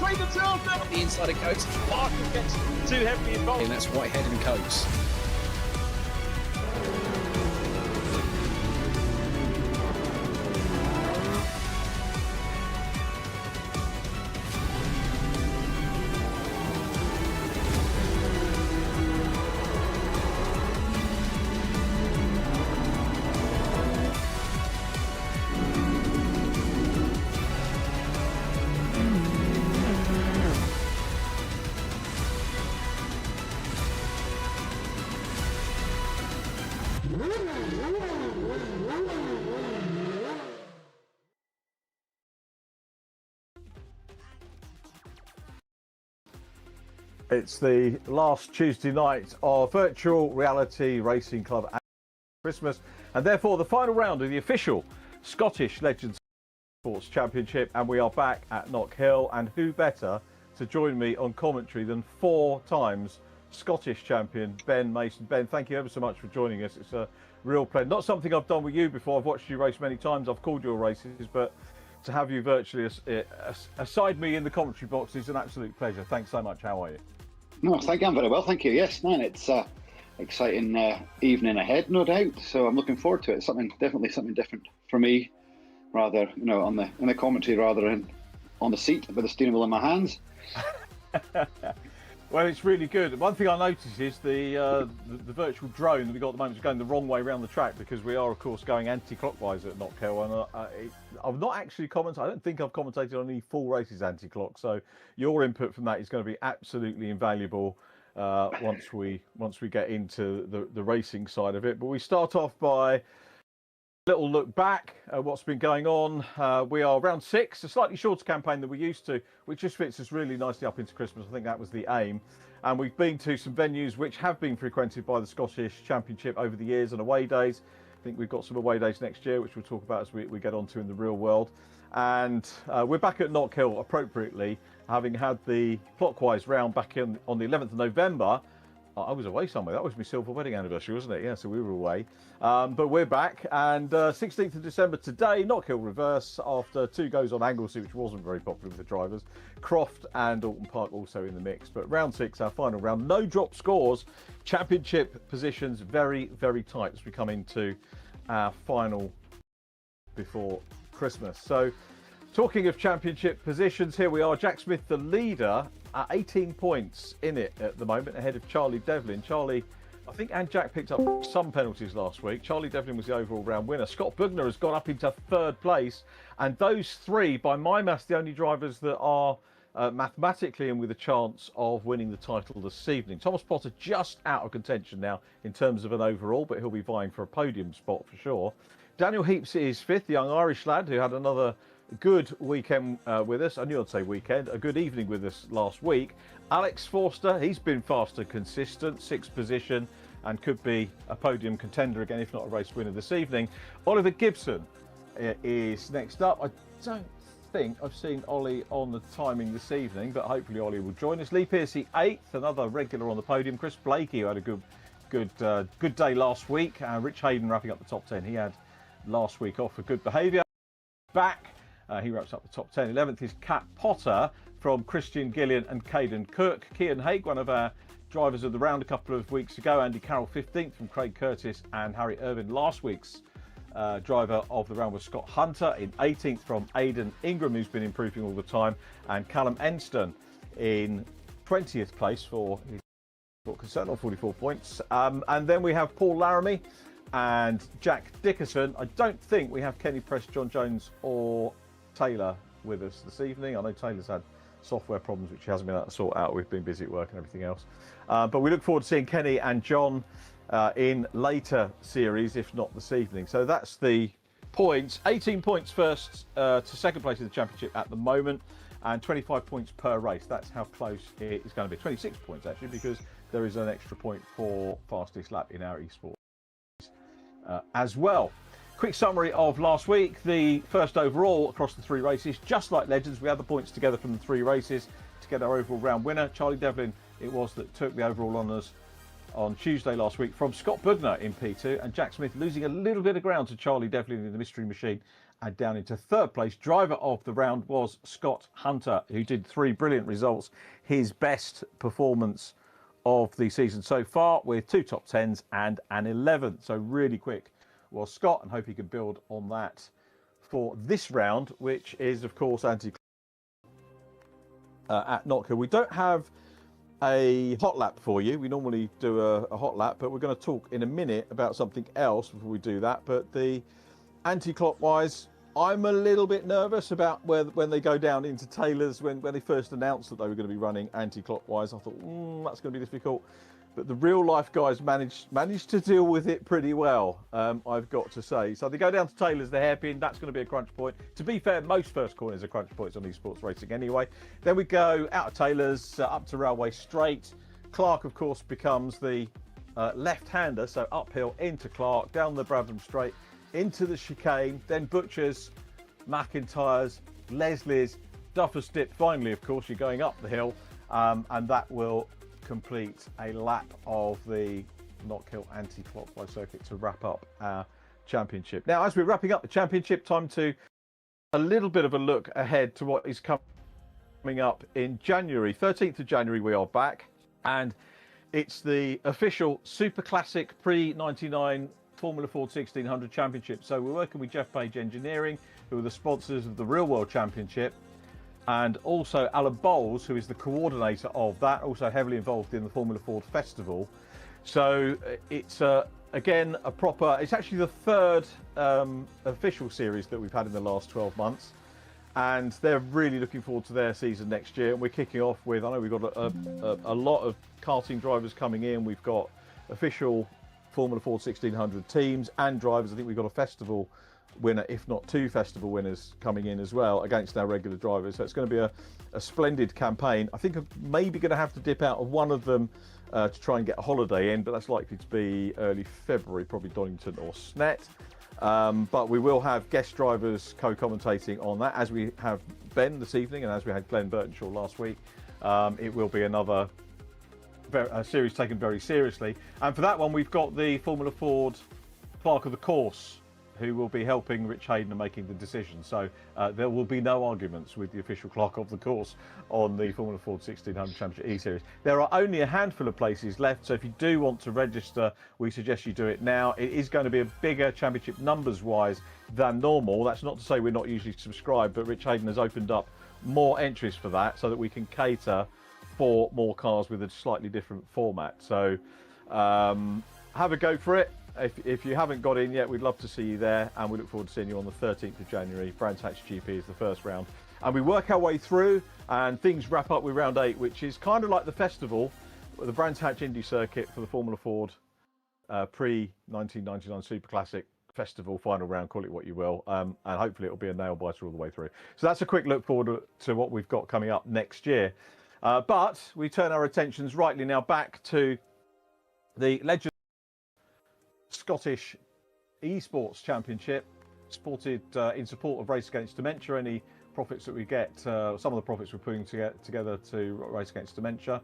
Between the two of them. The inside of Coates. Parker gets too heavily involved. And that's Whitehead and Coates. It's the last Tuesday night of Virtual Reality Racing Club at Christmas, and therefore the final round of the official Scottish Legends Sports Championship, and we are back at Knockhill, and who better to join me on commentary than 4 times Scottish champion Ben Mason. Ben, thank you ever so much for joining us. It's a real pleasure. Not something I've done with you before. I've watched you race many times. I've called your races, but to have you virtually aside me in the commentary box is an absolute pleasure. Thanks so much. How are you? No, thank you. I'm very well, thank you. Yes, man, it's exciting evening ahead, no doubt. So I'm looking forward to it. Definitely something different for me, rather, you know, in the commentary rather than on the seat with the steering wheel in my hands. Well, it's really good. One thing I noticed is the virtual drone that we got at the moment is going the wrong way around the track, because we are, of course, going anti-clockwise at Knockhill. And I've not actually commented. I don't think I've commentated on any full races anti-clock. So your input from that is going to be absolutely invaluable once we get into the racing side of it. But we start off by little look back at what's been going on. We are round 6, a slightly shorter campaign than we're used to, which just fits us really nicely up into Christmas. I think that was the aim. And we've been to some venues which have been frequented by the Scottish Championship over the years, and away days. I think we've got some away days next year, which we'll talk about as we get on to in the real world. And we're back at Knockhill appropriately, having had the clockwise round back on the 11th of November. I was away somewhere. That was my silver wedding anniversary, wasn't it? Yeah, so we were away. But we're back, and 16th of December today, Knockhill reverse after 2 goes on Anglesey, which wasn't very popular with the drivers. Croft and Oulton Park also in the mix. But round 6, our final round, no drop scores. Championship positions very, very tight as we come into our final before Christmas. So talking of championship positions, here we are. Jack Smith, the leader, at 18 points in it at the moment, ahead of Charlie Devlin. Charlie, I think, and Jack picked up some penalties last week. Charlie Devlin was the overall round winner. Scott Bugner has gone up into 3rd place. And those 3, by my maths, the only drivers that are mathematically and with a chance of winning the title this evening. Thomas Potter just out of contention now in terms of an overall, but he'll be vying for a podium spot for sure. Daniel Heaps is 5th, the young Irish lad who had another good weekend with us. I knew I'd say weekend. A good evening with us last week. Alex Forster, he's been fast and consistent, 6th position, and could be a podium contender again, if not a race winner this evening. Oliver Gibson is next up. I don't think I've seen Ollie on the timing this evening, but hopefully Ollie will join us. Lee Piercy 8th, another regular on the podium. Chris Blakey, who had a good day last week. Rich Hayden wrapping up the top 10. He had last week off for good behaviour. Back. He wraps up the top 10. 11th is Cat Potter from Christian Gillian and Caden Cook. Kian Haig, one of our drivers of the round a couple of weeks ago. Andy Carroll 15th from Craig Curtis and Harry Irvin. Last week's driver of the round was Scott Hunter in 18th from Aidan Ingram, who's been improving all the time. And Callum Enston in 20th place for his concern on 44 points. And then we have Paul Laramie and Jack Dickerson. I don't think we have Kenny Press, John Jones or Taylor with us this evening. I know Taylor's had software problems which he hasn't been able to sort out. We've been busy at work and everything else. But we look forward to seeing Kenny and John in later series, if not this evening. So that's the points. 18 points first to second place in the championship at the moment, and 25 points per race. That's how close it is going to be. 26 points actually, because there is an extra point for fastest lap in our esports as well. Quick summary of last week. The first overall across the 3 races, just like Legends, we had the points together from the 3 races to get our overall round winner. Charlie Devlin it was that took the overall honours on Tuesday last week from Scott Budner in P2, and Jack Smith losing a little bit of ground to Charlie Devlin in the Mystery Machine and down into 3rd place. Driver of the round was Scott Hunter, who did 3 brilliant results, his best performance of the season so far, with 2 top 10s and an 11th. So really quick was Scott, and hope he can build on that for this round, which is of course at Knockhill. We don't have a hot lap for you. We normally do a hot lap, but we're going to talk in a minute about something else before we do that. But the anti-clockwise, I'm a little bit nervous about when they go down into Taylor's. When they first announced that they were going to be running anti-clockwise, I thought that's going to be difficult. But the real life guys managed to deal with it pretty well, I've got to say. So they go down to Taylor's, the hairpin, that's going to be a crunch point. To be fair, most first corners are crunch points on esports racing anyway. Then we go out of Taylor's up to Railway Straight. Clark, of course, becomes the left-hander, so uphill into Clark, down the Bradham Straight, into the chicane, then Butchers, McIntyre's, Leslie's, Duffer's Dip. Finally, of course, you're going up the hill, and that will complete a lap of the Knockhill anti-clockwise circuit to wrap up our championship. Now, as we're wrapping up the championship, time to a little bit of a look ahead to what is coming up in January. 13th of January, we are back, and it's the official Super Classic Pre-99 Formula Ford 1600 Championship. So we're working with Jeff Page Engineering, who are the sponsors of the Real World Championship, and also Alan Bowles, who is the coordinator of that, also heavily involved in the Formula Ford Festival. So it's again a proper, it's actually the 3rd official series that we've had in the last 12 months, and they're really looking forward to their season next year. And we're kicking off with, I know we've got a lot of karting drivers coming in. We've got official Formula Ford 1600 teams and drivers. I think we've got a festival winner, if not 2 festival winners coming in as well against our regular drivers. So it's going to be a splendid campaign. I think I'm maybe going to have to dip out of one of them to try and get a holiday in, but that's likely to be early February, probably Donington or Snet. But we will have guest drivers co-commentating on that, as we have Ben this evening and as we had Glenn Burtonshaw last week. It will be another series taken very seriously, and for that one we've got the Formula Ford Clerk of the Course, who will be helping Rich Hayden in making the decision. So there will be no arguments with the official clerk of the course on the Formula Ford 1600 Championship E-Series. There are only a handful of places left, so if you do want to register, we suggest you do it now. It is going to be a bigger championship numbers-wise than normal. That's not to say we're not usually subscribed, but Rich Hayden has opened up more entries for that so that we can cater for more cars with a slightly different format. So have a go for it. If you haven't got in yet, we'd love to see you there, and we look forward to seeing you on the 13th of January. Brands Hatch GP is the first round, and we work our way through, and things wrap up with round 8, which is kind of like the festival, the Brands Hatch Indy Circuit for the Formula Ford pre-1999 Super Classic Festival final round, call it what you will, and hopefully it'll be a nail biter all the way through. So that's a quick look forward to what we've got coming up next year. But we turn our attentions rightly now back to the Legend Scottish Esports Championship, supported in support of Race Against Dementia. Any profits that we get, some of the profits we're putting together to Race Against Dementia.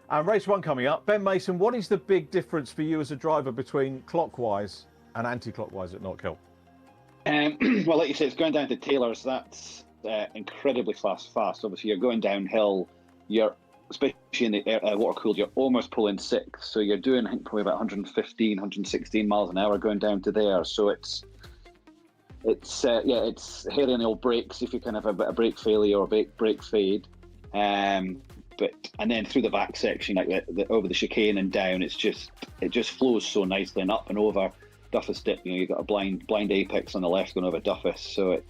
And race 1 coming up. Ben Mason, what is the big difference for you as a driver between clockwise and anti-clockwise at Knockhill? Well, like you said, it's going down to Taylor's. That's incredibly fast. Obviously, you're going downhill. You're, especially in the water cooled, you're almost pulling 6. So you're doing, I think, probably about 115, 116 miles an hour going down to there. So it's hairy on the old brakes if you kind of have a bit of brake failure or brake fade. And then through the back section, like over the chicane and down, it just flows so nicely, and up and over Duffus Dip. You know, you've got a blind apex on the left going over Duffus. So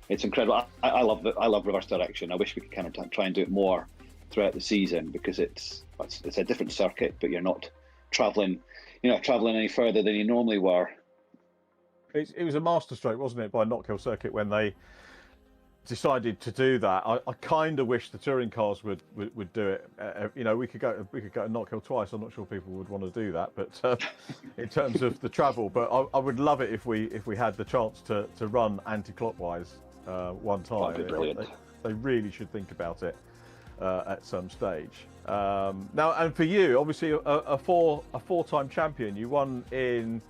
it's incredible. I love reverse direction. I wish we could kind of try and do it more throughout the season, because it's a different circuit, but you're not traveling any further than you normally were It was a masterstroke, wasn't it, by Knockhill Circuit when they decided to do that. I kind of wish the touring cars would do it. You know, we could go to Knockhill twice. I'm not sure people would want to do that, but in terms of the travel, but I would love it if we had the chance to run anti-clockwise one time. That'd be brilliant. They really should think about it at some stage. Now, and for you, obviously a four-time champion. You won in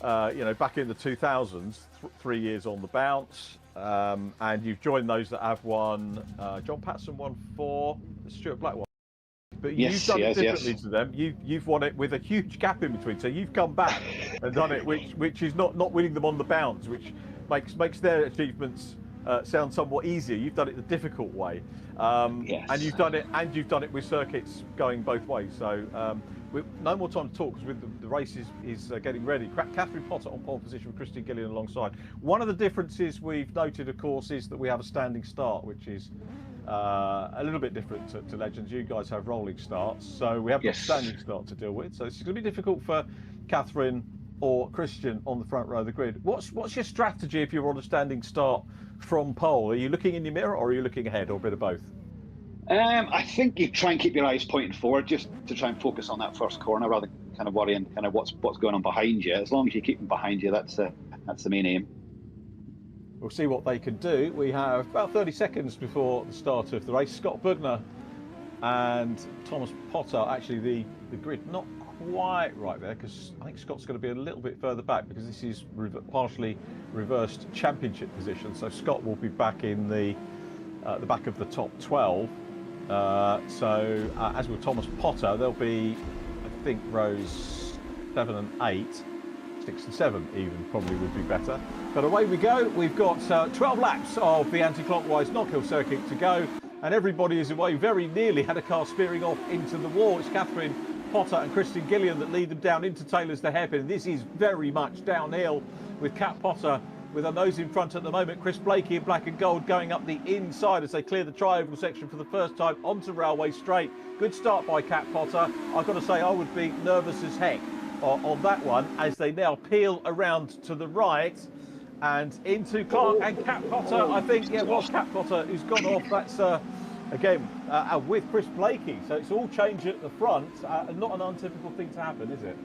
back in the 2000s, 3 years on the bounce. And you've joined those that have won. John Patson won 4, Stuart Black won. But you've done it differently to them. You've won it with a huge gap in between. So you've come back and done it, which is not winning them on the bounce, which makes their achievements sound somewhat easier. You've done it the difficult way, and you've done it with circuits going both ways. So no more time to talk because the race is getting ready. Catherine Potter on pole position with Christian Gillian alongside. One of the differences we've noted, of course, is that we have a standing start, which is a little bit different to Legends. You guys have rolling starts, so we have a standing start to deal with. So it's going to be difficult for Catherine or Christian on the front row of the grid. What's your strategy if you're on a standing start from pole? Are you looking in your mirror or are you looking ahead, or a bit of both? I think you try and keep your eyes pointing forward, just to try and focus on that first corner, rather than kind of worrying kind of what's going on behind you. As long as you keep them behind you, that's the main aim. We'll see what they can do. We have about 30 seconds before the start of the race. Scott Bugner and Thomas Potter, actually the grid not quite right there, because I think Scott's going to be a little bit further back because this is partially reversed championship position. So Scott will be back in the back of the top 12. As with Thomas Potter, there'll be, I think, rows 7 and 8, 6 and 7 even probably would be better. But away we go. We've got 12 laps of the anti-clockwise Knockhill circuit to go, and everybody is away. Very nearly had a car spearing off into the wall. It's Catherine Potter and Christian Gillian that lead them down into Taylor's the hairpin. This is very much downhill with Cat Potter with her nose in front at the moment. Chris Blakey in black and gold going up the inside as they clear the tri-oval section for the first time onto Railway Straight. Good start by Cat Potter. I've got to say, I would be nervous as heck on that one as they now peel around to the right and into Clark and Cat Potter. I think, yeah, it was Cat Potter who's gone off. That's again with Chris Blakey. So it's all change at the front. Not an untypical thing to happen, is it?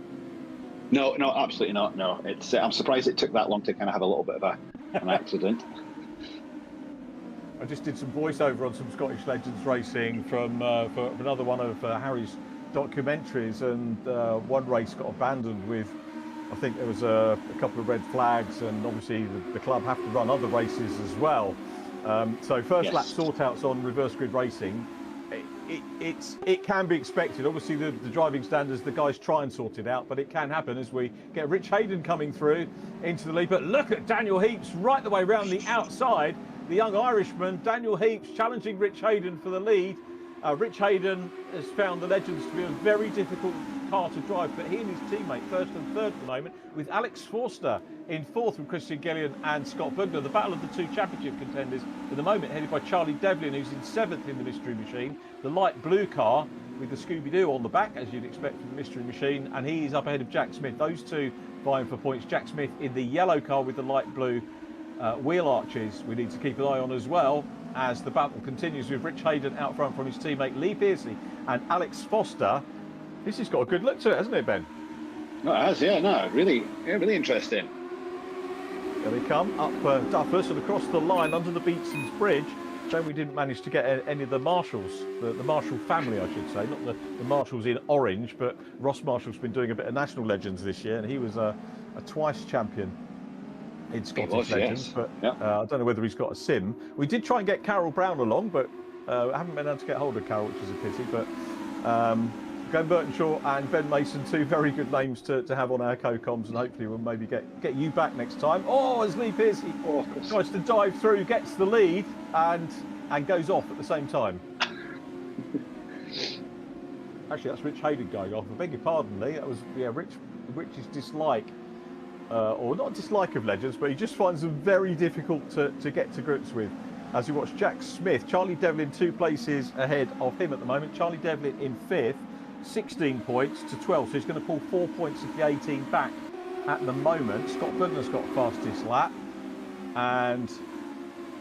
No, absolutely not. No, it's. I'm surprised it took that long to kind of have a little bit of an accident. I just did some voiceover on some Scottish Legends racing from for another one of Harry's documentaries, and one race got abandoned with, I think there was a couple of red flags, and obviously the club have to run other races as well. So first lap sort-outs on reverse grid racing. It can be expected. Obviously, the driving standards, the guys try and sort it out, but it can happen as we get Rich Hayden coming through into the lead. But look at Daniel Heaps right the way around the outside. The young Irishman, Daniel Heaps, challenging Rich Hayden for the lead. Rich Hayden has found the Legends to be a very difficult car to drive, but he and his teammate first and third at the moment, with Alex Forster in fourth with Christian Gillian and Scott Bugner. The battle of the two championship contenders at the moment headed by Charlie Devlin, who's in seventh in the Mystery Machine, the light blue car with the Scooby-Doo on the back, as you'd expect from the Mystery Machine, and he is up ahead of Jack Smith. Those two vying for points. Jack Smith in the yellow car with the light blue wheel arches we need to keep an eye on as well, as the battle continues with Rich Hayden out front from his teammate Lee Pearcey and Alex Foster. This has got a good look to it, hasn't it, Ben? No, it has, yeah, no, really interesting. There they come, up Duffus and across the line under the Beatson's Bridge. Shame we didn't manage to get any of the Marshalls, the Marshall family, I should say, not the Marshalls in orange, but Ross Marshall's been doing a bit of National Legends this year, and he was a twice champion in Scottish Legends, but I don't know whether he's got a sim. We did try and get Carol Brown along, but I haven't been able to get hold of Carol, which is a pity. But Glenn Burtonshaw and Ben Mason, two very good names to have on our co-coms, and hopefully we'll maybe get you back next time. Oh, as Lee Pearcey tries to dive through, gets the lead, and goes off at the same time. Actually, that's Rich Hayden going off. I beg your pardon, Lee. That was Rich's dislike. Or not dislike of Legends, but he just finds them very difficult to get to grips with. As you watch Jack Smith, Charlie Devlin 2 places ahead of him at the moment. Charlie Devlin in 5th, 16 points to 12, so he's going to pull 4 points of the 18 back at the moment, Scott Bugner's got fastest lap, and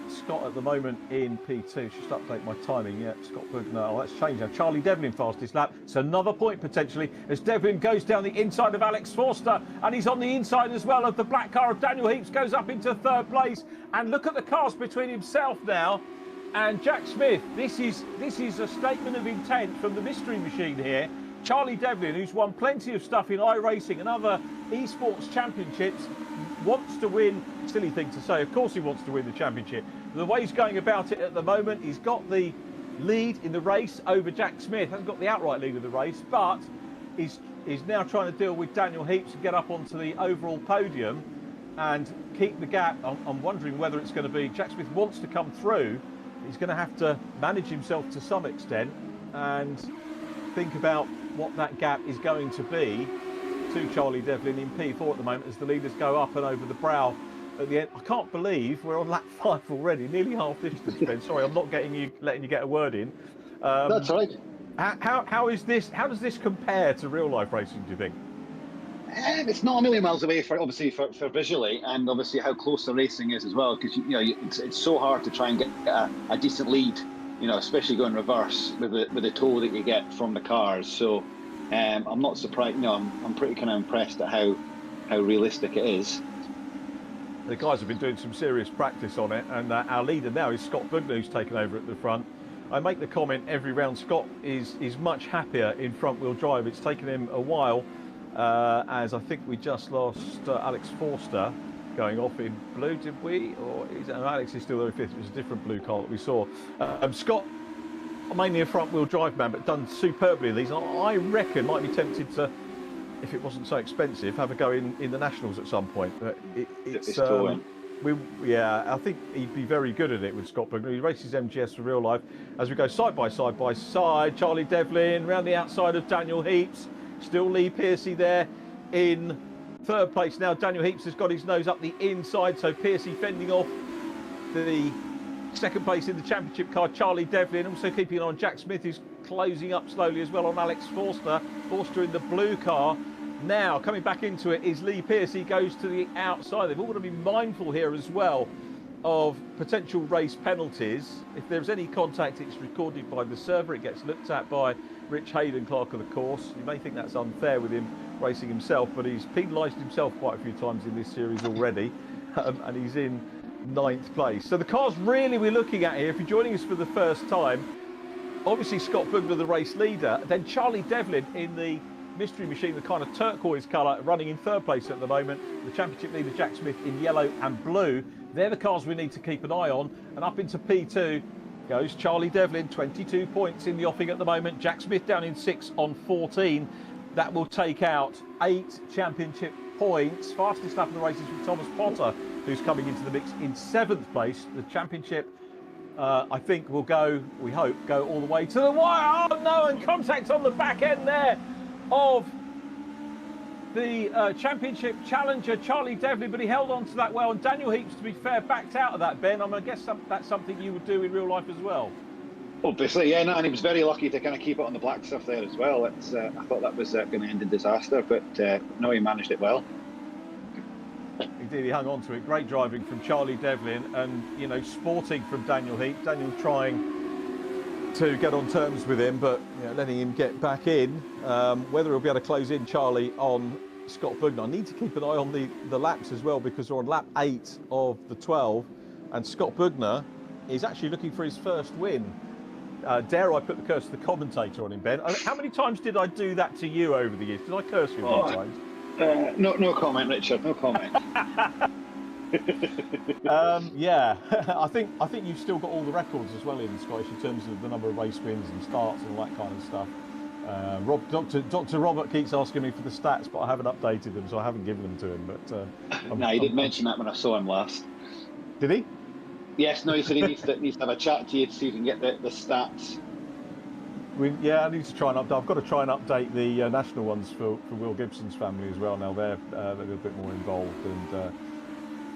Scott at the moment in P2. Just update my timing. Yeah, Scott Bugner. Oh, that's changed now. Charlie Devlin fastest lap. So another point potentially as Devlin goes down the inside of Alex Forster, and he's on the inside as well of the black car of Daniel Heaps. Goes up into third place, and look at the cars between himself now and Jack Smith. This is a statement of intent from the mystery machine here. Charlie Devlin, who's won plenty of stuff in iRacing and other esports championships, wants to win. Silly thing to say, of course he wants to win the championship. The way he's going about it at the moment, he's got the lead in the race over Jack Smith. Hasn't got the outright lead of the race, but he's now trying to deal with Daniel Heaps and get up onto the overall podium and keep the gap. I'm wondering whether it's going to be Jack Smith wants to come through. He's going to have to manage himself to some extent and think about what that gap is going to be to Charlie Devlin in P4 at the moment as the leaders go up and over the brow at the end. I can't believe we're on lap 5 already, nearly half distance, Ben. Sorry, I'm not letting you get a word in. That's all right. How is this? How does this compare to real life racing, do you think? It's not a million miles away for visually, and obviously how close the racing is as well, because it's so hard to try and get a decent lead, especially going reverse with the tow that you get from the cars. So I'm not surprised. I'm pretty kind of impressed at how realistic it is. The guys have been doing some serious practice on it, and our leader now is Scott Bugner, who's taken over at the front. I make the comment every round, Scott is much happier in front wheel drive. It's taken him a while, as I think we just lost Alex Forster going off in blue, did we? Or Alex is still there in fifth. It was a different blue car that we saw. Scott, mainly a front wheel drive man, but done superbly in these. I reckon might be tempted to, if it wasn't so expensive, have a go in the Nationals at some point. But it's I think he'd be very good at it with Scott Bugner. He races MGS for real life. As we go side by side, Charlie Devlin round the outside of Daniel Heaps. Still Lee Piercy there in third place now. Daniel Heaps has got his nose up the inside, so Piercy fending off the second place in the championship car, Charlie Devlin. Also keeping on Jack Smith, who's closing up slowly as well on Alex Forster. Forster in the blue car. Now, coming back into it is Lee Piercy, goes to the outside. They've all got to be mindful here as well of potential race penalties. If there's any contact, it's recorded by the server. It gets looked at by Rich Hayden, clerk of the course. You may think that's unfair with him racing himself, but he's penalised himself quite a few times in this series already, and he's in 9th place. So the cars really we're looking at here, if you're joining us for the first time, obviously Scott Bugner, the race leader, then Charlie Devlin in the mystery machine, the kind of turquoise colour, running in third place at the moment. The championship leader Jack Smith in yellow and blue. They're the cars we need to keep an eye on. And up into P2 goes Charlie Devlin, 22 points in the offing at the moment. Jack Smith down in 6 on 14. That will take out 8 championship points. Fastest lap of the race is with Thomas Potter, who's coming into the mix in 7th place. The championship, I think, will go, we hope, go all the way to the wire. Oh no, and contact on the back end there of the championship challenger, Charlie Devlin, but he held on to that well. And Daniel Heaps, to be fair, backed out of that, Ben. I guess that's something you would do in real life as well. Obviously, yeah, and he was very lucky to kind of keep it on the black stuff there as well. It's, I thought that was going to end in disaster, but no, he managed it well. He did, he hung on to it. Great driving from Charlie Devlin, and, sporting from Daniel Heaps. Daniel trying to get on terms with him, but letting him get back in. Whether he'll be able to close in Charlie on Scott Bugner. I need to keep an eye on the laps as well, because we're on lap 8 of the 12, and Scott Bugner is actually looking for his first win. Dare I put the curse of the commentator on him, Ben? How many times did I do that to you over the years? Did I curse you many times? No comment, Richard. No comment. Yeah, I think you've still got all the records as well in Scottish in terms of the number of race wins and starts and all that kind of stuff. Dr. Robert keeps asking me for the stats, but I haven't updated them, so I haven't given them to him. But no, he did mention that when I saw him last. Did he? Yes, no, he said he needs to have a chat to you to see if you can get the stats. I need to try and update. I've got to try and update the national ones for Will Gibson's family as well. Now they're a little bit more involved, and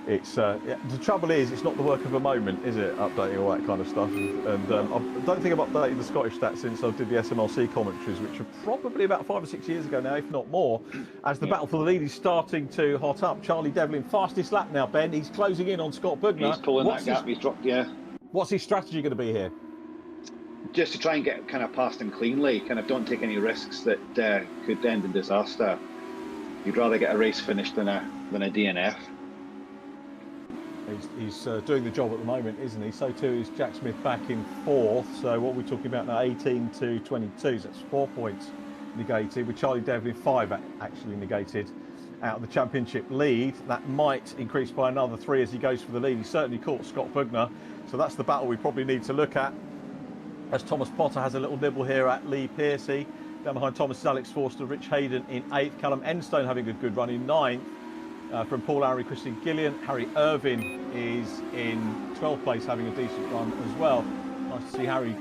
it's the trouble is it's not the work of a moment, is it? Updating all that kind of stuff, and I don't think I've updated the Scottish stats since I did the SMLC commentaries, which are probably about 5 or 6 years ago now, if not more. as the battle for the lead is starting to hot up. Charlie Devlin, fastest lap now, Ben. He's closing in on Scott Bugner. He's pulling that gap. He's dropped, yeah. What's his strategy going to be here? Just to try and get kind of past him cleanly, kind of don't take any risks that could end in disaster. You'd rather get a race finish than a DNF. He's doing the job at the moment, isn't he? So too is Jack Smith back in 4th. So what we're talking about now, 18 to 22. So that's 4 points negated, with Charlie Devlin 5 actually negated out of the championship lead. That might increase by another 3 as he goes for the lead. He certainly caught Scott Bugner. So that's the battle we probably need to look at, as Thomas Potter has a little nibble here at Lee Piercy. Down behind Thomas is Alex Forster, Rich Hayden in 8th. Callum Enstone having a good run in 9th. From Paul Lowry, Christian Gillian. Harry Irvin is in 12th place, having a decent run as well. Nice to see Harry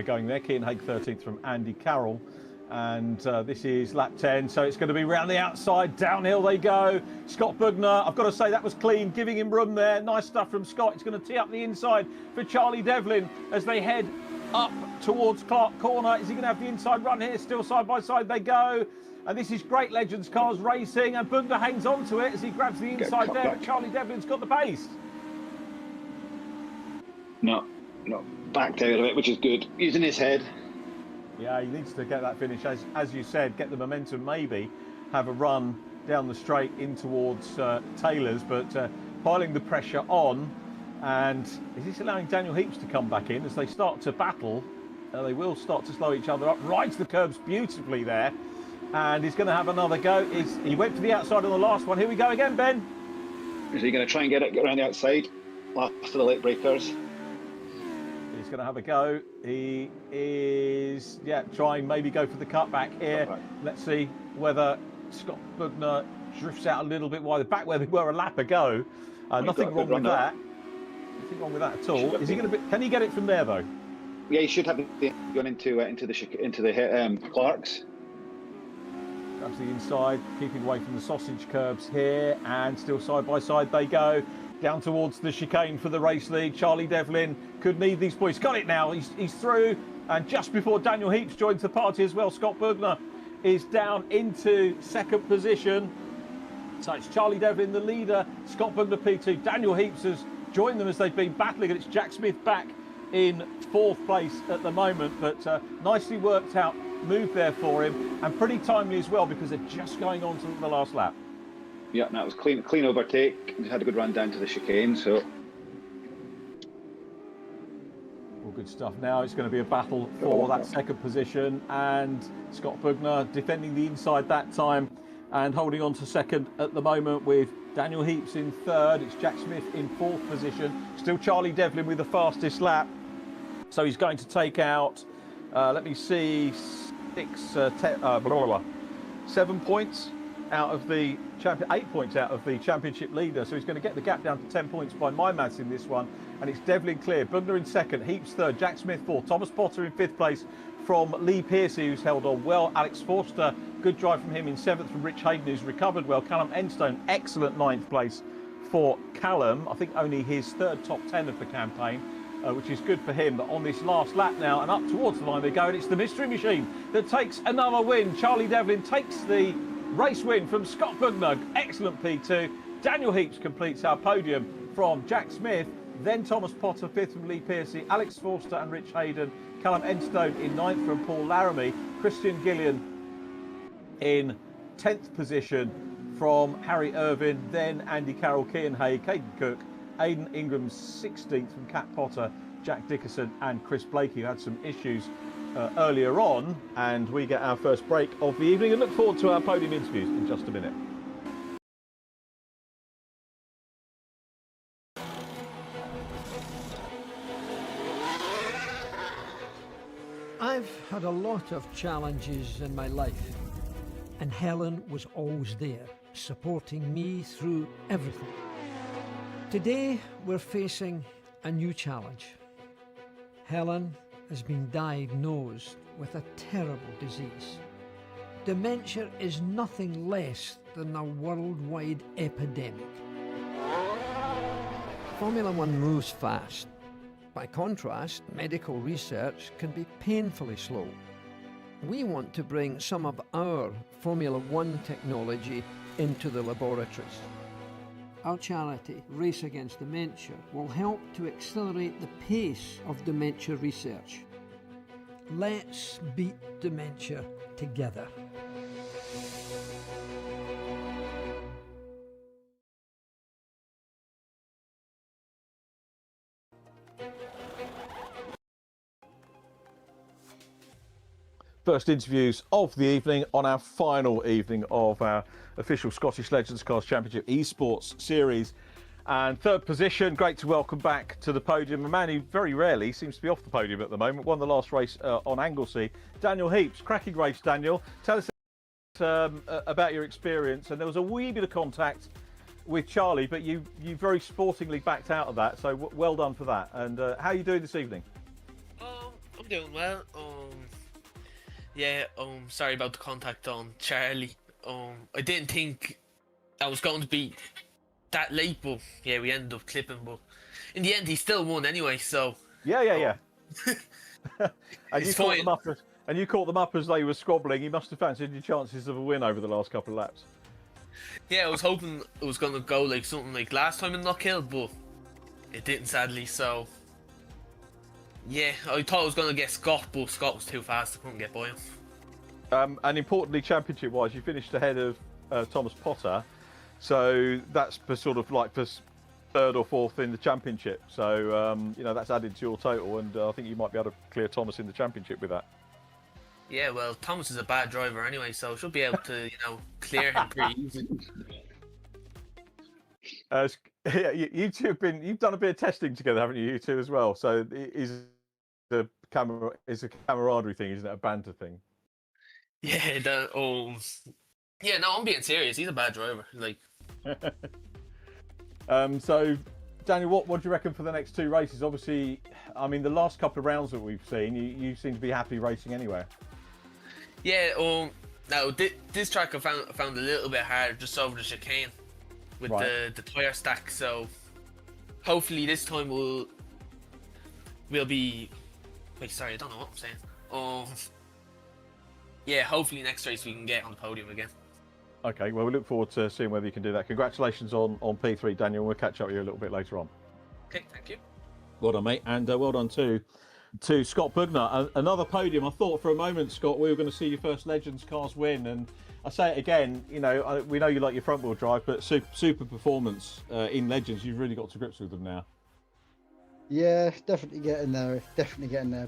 going there. Kean Haig 13th from Andy Carroll. And this is lap 10, so it's going to be round the outside. Downhill they go. Scott Bugner, I've got to say that was clean, giving him room there. Nice stuff from Scott. It's going to tee up the inside for Charlie Devlin as they head up towards Clark Corner. Is he going to have the inside run here? Still side by side they go. And this is Great Legends Cars Racing, and Bugner hangs on to it as he grabs the inside there, but Charlie Devlin's got the pace. No, backed out of it, which is good. Using his head. Yeah, he needs to get that finish, as you said, get the momentum, maybe have a run down the straight in towards Taylor's, but piling the pressure on. And is this allowing Daniel Heaps to come back in as they start to battle? They will start to slow each other up. Rides the curbs beautifully there. And he's going to have another go. He went for the outside on the last one. Here we go again, Ben. Is he going to try and get around the outside? Last of the late breakers. He's going to have a go. He is, trying maybe go for the cutback here. Let's see whether Scott Bugner drifts out a little bit wider, back where they were a lap ago. Nothing wrong with that. Nothing wrong with that at all. Is he going to? Can he get it from there though? Yeah, he should have gone into the Clarks. Grabs the inside, keeping away from the sausage curbs here, and still side by side they go. Down towards the chicane for the race lead. Charlie Devlin could need these boys. Got it now. He's through. And just before Daniel Heaps joins the party as well, Scott Bugner is down into 2nd position. So it's Charlie Devlin, the leader. Scott Bugner P2. Daniel Heaps has joined them as they've been battling. And it's Jack Smith back in 4th place at the moment. But nicely worked out move there for him. And pretty timely as well, because they're just going on to the last lap. Yeah, that was clean overtake. He had a good run down to the chicane, so all good stuff. Now it's going to be a battle for that 2nd position, and Scott Bugner defending the inside that time and holding on to 2nd at the moment, with Daniel Heaps in 3rd. It's Jack Smith in 4th position. Still Charlie Devlin with the fastest lap. So he's going to take out, let me see, 7 points out of the 8 points out of the championship leader, so he's going to get the gap down to 10 points by my maths in this one. And it's Devlin clear, Bugner in 2nd, Heaps 3rd, Jack Smith 4th, Thomas Potter in 5th place from Lee Piercy, who's held on well. Alex Forster, good drive from him in 7th, from Rich Hayden, who's recovered well. Callum Enstone, excellent 9th place for Callum. I think only his 3rd top 10 of the campaign, which is good for him. But on this last lap now, and up towards the line they go, and it's the Mystery Machine that takes another win. Charlie Devlin takes the race win from Scott Bugner. Excellent P2. Daniel Heaps completes our podium from Jack Smith. Then Thomas Potter 5th from Lee Piercy. Alex Forster and Rich Hayden. Callum Enstone in 9th from Paul Laramie. Christian Gillian in 10th position from Harry Irvin. Then Andy Carroll, Kean Hay, Caden Cook. Aidan Ingram 16th from Cat Potter. Jack Dickerson and Chris Blakey, who had some issues earlier on. And we get our first break of the evening and look forward to our podium interviews in just a minute. I've had a lot of challenges in my life, and Helen was always there, supporting me through everything. Today, we're facing a new challenge. Helen has been diagnosed with a terrible disease. Dementia is nothing less than a worldwide epidemic. Formula One moves fast. By contrast, medical research can be painfully slow. we want to bring some of our Formula One technology into the laboratories. Our charity, Race Against Dementia, will help to accelerate the pace of dementia research. Let's beat dementia together. First interviews of the evening on our final evening of our official Scottish Legends Cars Championship Esports Series. And third position, great to welcome back to the podium a man who very rarely seems to be off the podium at the moment. Won the last race on Anglesey. Daniel Heaps, cracking race, Daniel. Tell us about your experience. And there was a wee bit of contact with Charlie, but you very sportingly backed out of that. So well done for that. And how are you doing this evening? I'm doing well. Yeah, sorry about the contact on Charlie. I didn't think I was going to be that late, but yeah, we ended up clipping. But in the end, he still won anyway. So yeah. And it's fine. you caught them up as they were squabbling. You must have fancied your chances of a win over the last couple of laps. Yeah, I was hoping it was going to go like something like last time in Knockhill, but it didn't, sadly. So yeah, I thought I was going to get Scott, but Scott was too fast. I couldn't get by him. And importantly, championship-wise, you finished ahead of Thomas Potter. So that's for sort of like for third or fourth in the championship. So, that's added to your total. And I think you might be able to clear Thomas in the championship with that. Yeah, well, Thomas is a bad driver anyway, so she'll be able to, clear him pretty easy. You've done a bit of testing together, haven't you two as well? So it's a camaraderie thing, isn't it? A banter thing. Yeah, I'm being serious. He's a bad driver. So, Daniel, what do you reckon for the next two races? Obviously, I mean, the last couple of rounds that we've seen, you seem to be happy racing anyway. Yeah. Now this track I found a little bit hard just over the chicane with the tyre stack. So hopefully this time we'll be. Wait, sorry, I don't know what I'm saying. Yeah, hopefully next race we can get on the podium again. Okay, well, we look forward to seeing whether you can do that. Congratulations on P3, Daniel. We'll catch up with you a little bit later on. Okay, thank you. Well done, mate, and well done to Scott Bugner. Another podium. I thought for a moment, Scott, we were going to see your first Legends Cars win, and I say it again, we know you like your front wheel drive, but super performance in Legends. You've really got to grips with them now. Yeah, definitely getting there.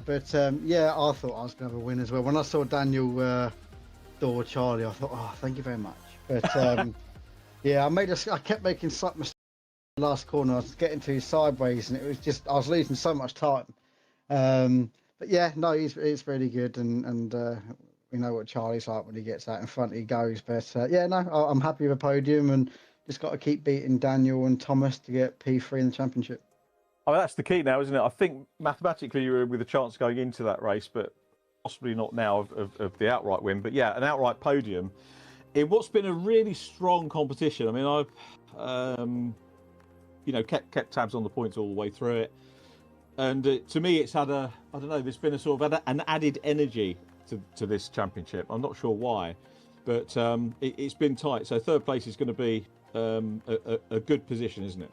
But yeah, I thought I was going to have a win as well. When I saw Daniel door Charlie, I thought, oh, thank you very much. But yeah, I kept making slight mistakes in the last corner. I was getting too sideways, and it was just I was losing so much time. But yeah, no, he's really good, and we know what Charlie's like when he gets out in front. He goes. But yeah, no, I'm happy with the podium, and just got to keep beating Daniel and Thomas to get P3 in the championship. Oh, that's the key now, isn't it? I think mathematically you were with a chance going into that race, but possibly not now of the outright win. But yeah, an outright podium in what's been a really strong competition. I mean, I've kept tabs on the points all the way through it, and to me, it's had there's been a sort of an added energy to this championship. I'm not sure why, but it's been tight. So third place is going to be a good position, isn't it?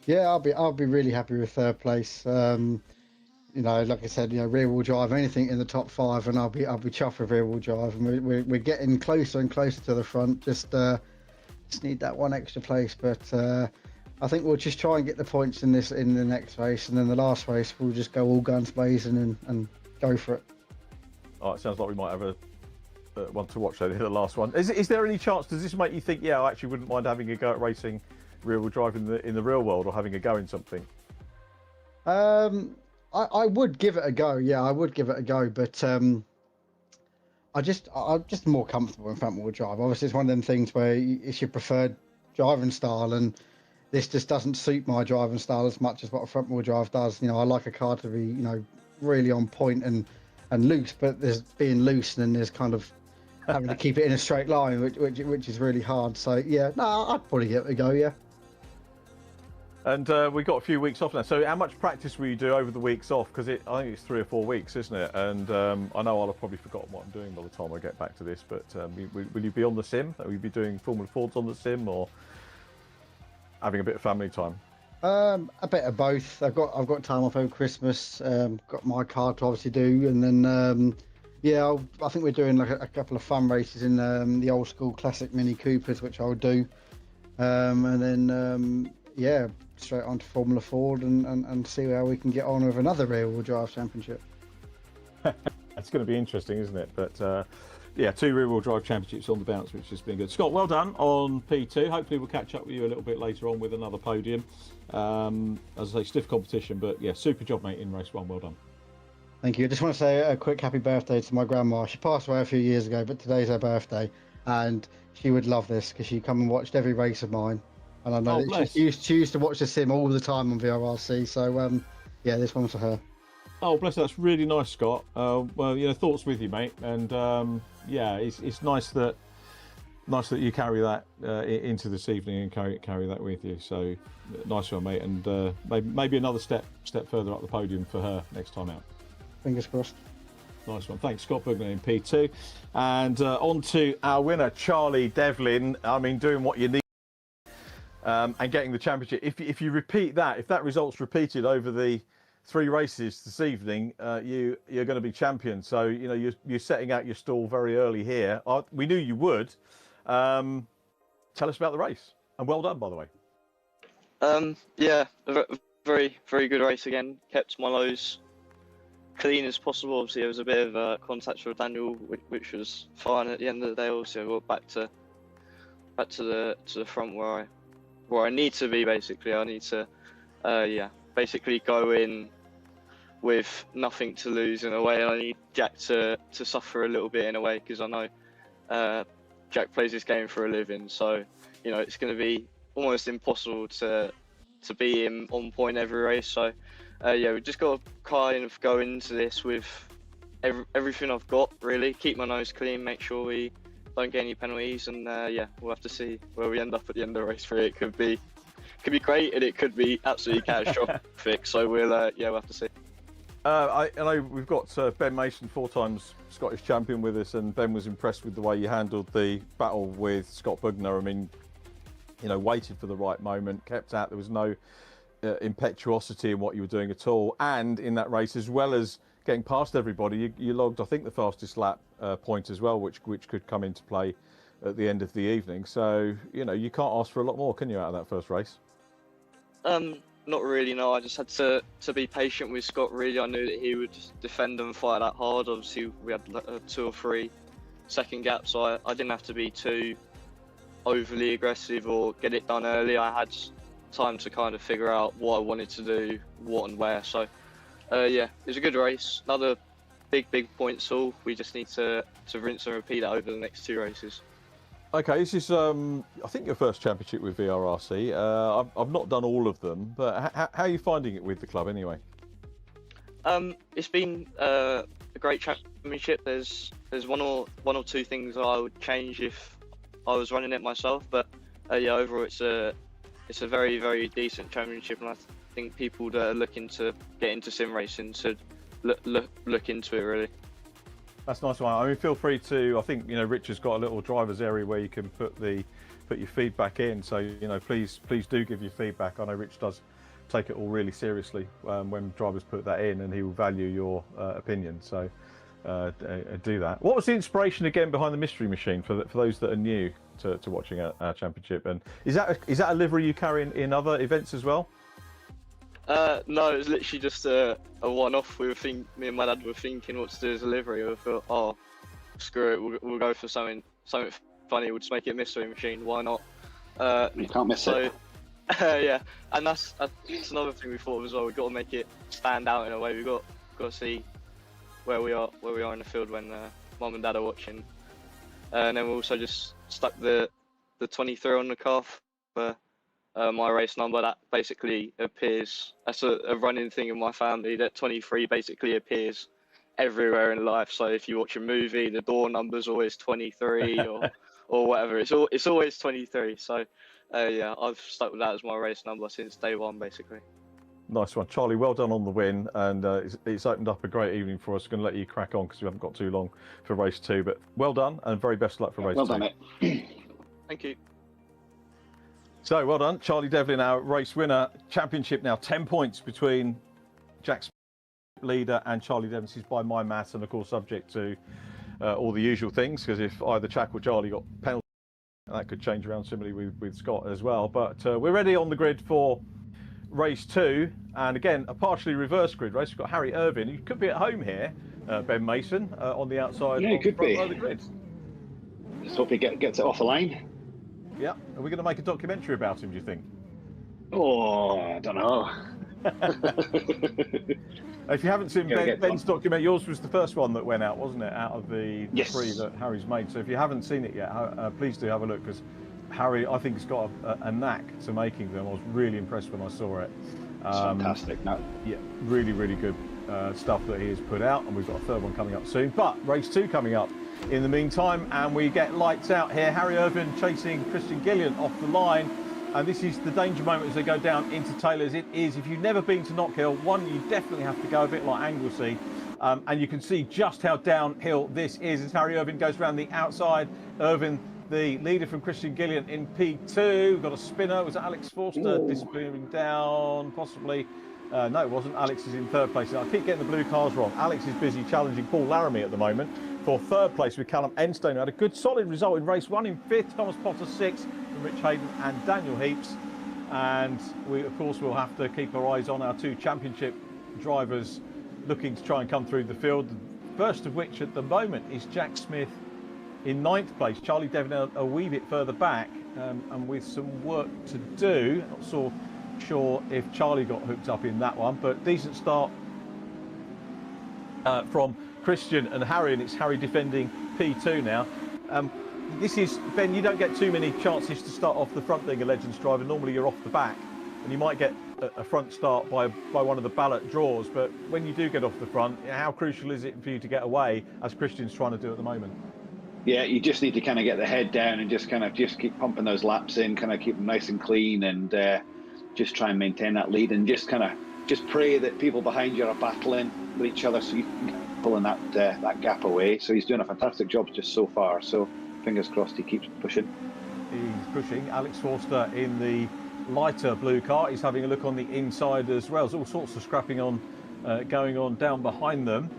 Yeah, I'll be really happy with third place. Like I said, rear wheel drive, anything in the top 5, and I'll be chuffed with rear wheel drive. And we're getting closer and closer to the front. Just need that one extra place, but I think we'll just try and get the points in the next race, and then the last race we'll just go all guns blazing and go for it. Oh, it sounds like we might have a one to watch though. The last one. Is there any chance? Does this make you think? Yeah, I actually wouldn't mind having a go at racing rear-wheel drive in the real world, or having a go in something? I would give it a go. Yeah, I would give it a go, but I'm just more comfortable in front-wheel drive. Obviously, it's one of them things where it's your preferred driving style, and this just doesn't suit my driving style as much as what a front-wheel drive does. I like a car to be, really on point and loose, but there's being loose, and then there's kind of having to keep it in a straight line, which is really hard. So yeah, no, I'd probably give it a go. Yeah. And we got a few weeks off now. So how much practice will you do over the weeks off? Because I think it's 3 or 4 weeks, isn't it? And I know I'll have probably forgotten what I'm doing by the time I get back to this. But will you be on the sim? Will you be doing Formula Fords on the sim, or having a bit of family time? A bit of both. I've got time off over Christmas. Got my car to obviously do, and then yeah, I think we're doing like a couple of fun races in the old school classic Mini Coopers, which I'll do, and then yeah, straight on to Formula Ford and see how we can get on with another rear-wheel drive championship. That's going to be interesting, isn't it? But yeah, 2 rear-wheel drive championships on the bounce, which has been good. Scott, well done on P2. Hopefully we'll catch up with you a little bit later on with another podium. As I say, stiff competition, but yeah, super job, mate, in race 1. Well done. Thank you. I just want to say a quick happy birthday to my grandma. She passed away a few years ago, but today's her birthday, and she would love this because she come and watched every race of mine. And I know that she used to watch the sim all the time on VRRC. So yeah, this one's for her. Oh, bless her. That's really nice, Scott. Well, you know, thoughts with you, mate. And yeah, it's nice that you carry that into this evening and carry that with you. So nice one, mate. And maybe another step further up the podium for her next time out. Fingers crossed. Nice one. Thanks, Scott Bugner in P2. And on to our winner, Charlie Devlin. I mean, doing what you need and getting the championship. If you repeat that, if that result's repeated over the 3 races this evening, you're going to be champion. So, you know, you're setting out your stall very early here. We knew you would. Tell us about the race. And well done, by the way. Yeah, a very, very good race again. Kept my lows clean as possible. Obviously, there was a bit of contact with Daniel, which was fine at the end of the day. Also, we got back to the front where I need to be. Basically, I need to, yeah, basically go in with nothing to lose in a way. And I need Jack to suffer a little bit in a way, because I know Jack plays this game for a living. So, you know, it's going to be almost impossible to be him on point every race. So. Yeah, we just got to kind of go into this with everything I've got, really. Keep my nose clean, make sure we don't get any penalties, and yeah, we'll have to see where we end up at the end of race 3. It could be great, and it could be absolutely catastrophic. So we'll have to see. I know we've got Ben Mason, 4 times Scottish champion, with us, and Ben was impressed with the way you handled the battle with Scott Bugner. I mean, you know, waited for the right moment, kept out. There was no impetuosity in what you were doing at all, and in that race, as well as getting past everybody, you logged, I think, the fastest lap point as well, which could come into play at the end of the evening. So, you know, you can't ask for a lot more, can you, out of that first race? Not really, no. I just had to be patient with Scott, really. I knew that he would defend and fight that hard. Obviously, we had 2 or 3 second gaps, so I didn't have to be too overly aggressive or get it done early. I had time to kind of figure out what I wanted to do, what and where. So yeah, it was a good race. Another big points haul. We just need to rinse and repeat that over the next 2 races. Okay, this is I think your first championship with VRRC. I've not done all of them, but how are you finding it with the club anyway? It's been a great championship. There's one or 2 things I would change if I was running it myself, but yeah, overall it's a very, very decent championship, and I think people that are looking to get into sim racing should look into it, really. That's a nice one. I mean, feel free to. I think, you know, Rich has got a little driver's area where you can put your feedback in. So, you know, please do give your feedback. I know Rich does take it all really seriously when drivers put that in, and he will value your opinion. So do that. What was the inspiration again behind the mystery machine for those that are new to watching our championship? And is that a livery you carry in other events as well? No, it was literally just a one-off. Me and my dad were thinking what to do as a livery. We thought, oh, screw it, we'll go for something funny. We'll just make it a mystery machine. Why not? You can't miss it. Yeah, and that's another thing we thought of as well. We've got to make it stand out in a way. We've got to see where we are in the field when mum and dad are watching. And then we also just stuck the 23 on the calf for my race number. That basically appears, that's a running thing in my family, that 23 basically appears everywhere in life. So if you watch a movie, the door number's always 23 or whatever. It's always 23. So Yeah, I've stuck with that as my race number since day one, basically. Nice one, Charlie. Well done on the win, and it's opened up a great evening for us. Going to let you crack on because we haven't got too long for race 2, but well done and very best of luck for race 2. Well done, mate. Thank you. So well done, Charlie Devlin, our race winner. Championship now 10 points between Jack Smith, leader, and Charlie Devlin. This is by my maths, and of course subject to all the usual things, because if either Jack or Charlie got penalty, that could change around similarly with Scott as well. But we're ready on the grid for race 2, and again a partially reverse grid race. We've got Harry Irvine, who could be at home here, Ben Mason, on the outside. Yeah, he could be. Of the grid. Just hope he gets it off the line. Yeah, are we going to make a documentary about him, do you think? Oh, I don't know. If you haven't seen Yeah, Ben's documentary, yours was the first one that went out, wasn't it, out of the Yes. 3 that Harry's made. So if you haven't seen it yet, please do have a look, because Harry, I think, has got a knack to making them. I was really impressed when I saw it. It's fantastic. No. Yeah, really, really good stuff that he has put out, and we've got a third one coming up soon. But race 2 coming up in the meantime, and we get lights out here. Harry Irvine chasing Christian Gillian off the line, and this is the danger moment as they go down into Taylor's. It is, if you've never been to Knockhill, one, you definitely have to go, a bit like Anglesey, and you can see just how downhill this is as Harry Irvine goes around the outside. Irvine, the leader from Christian Gillian in P2. We've got a spinner. Was it Alex Forster disappearing down? Possibly. No, it wasn't. Alex is in third place. I keep getting the blue cars wrong. Alex is busy challenging Paul Laramie at the moment for third place with Callum Enstone, who had a good solid result in race 1 in 5th. Thomas Potter 6th from Rich Hayden and Daniel Heaps. And we, of course, will have to keep our eyes on our 2 championship drivers looking to try and come through the field. The first of which at the moment is Jack Smith in 9th place. Charlie Devlin a wee bit further back, and with some work to do. Not so sure if Charlie got hooked up in that one, but decent start from Christian and Harry, and it's Harry defending P2 now. This is, Ben, you don't get too many chances to start off the front being a Legends driver. Normally you're off the back, and you might get a front start by one of the ballot draws, but when you do get off the front, how crucial is it for you to get away, as Christian's trying to do at the moment? Yeah, you just need to kind of get the head down and just keep pumping those laps in, kind of keep them nice and clean, and just try and maintain that lead, and just pray that people behind you are battling with each other, so you can pulling that gap away. So he's doing a fantastic job just so far. So fingers crossed he keeps pushing. He's pushing. Alex Forster in the lighter blue car. He's having a look on the inside as well. There's all sorts of scrapping on going on down behind them.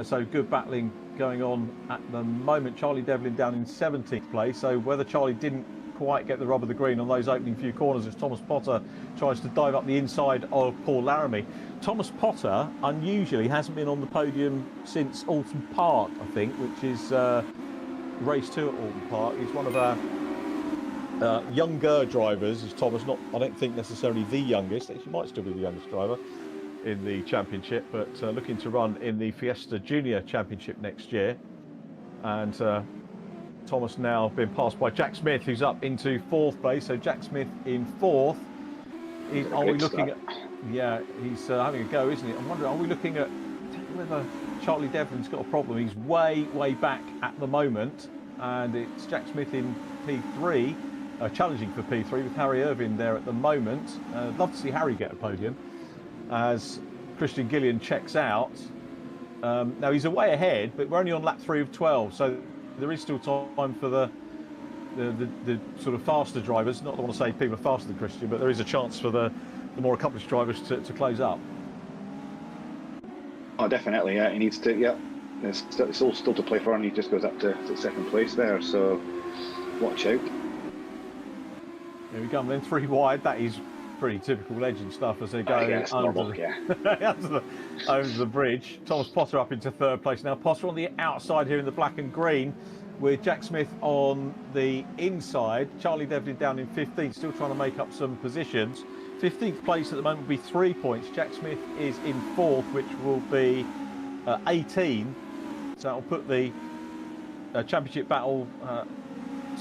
So good battling going on at the moment. Charlie Devlin down in 17th place. So whether Charlie didn't quite get the rub of the green on those opening few corners as Thomas Potter tries to dive up the inside of Paul Laramie. Thomas Potter unusually hasn't been on the podium since Oulton Park, I think, which is race 2 at Oulton Park. He's one of our younger drivers, is Thomas. Not, I don't think necessarily the youngest. He might still be the youngest driver in the championship, but looking to run in the Fiesta Junior Championship next year. And Thomas now been passed by Jack Smith, who's up into 4th place. So Jack Smith in 4th. Are we looking at? Yeah, he's having a go, isn't he? I'm wondering, are we looking at whether Charlie Devlin's got a problem? He's way back at the moment, and it's Jack Smith in P3, challenging for P3 with Harry Irvine there at the moment. I'd love to see Harry get a podium as Christian Gillian checks out. Now he's away ahead, but we're only on lap 3 of 12, so there is still time for the sort of faster drivers. Not that I want to say people are faster than Christian, but there is a chance for the more accomplished drivers to close up. Oh, definitely. Yeah, he needs to. Yeah, it's all still to play for, and he just goes up to 2nd place there. So watch out. Here we go. Then 3 wide. That is pretty typical Legend stuff as they go over the bridge. Thomas Potter up into 3rd place now. Potter on the outside here in the black and green, with Jack Smith on the inside. Charlie Devlin down in 15th, still trying to make up some positions. 15th place at the moment will be 3 points. Jack Smith is in 4th, which will be 18. So that'll put the championship battle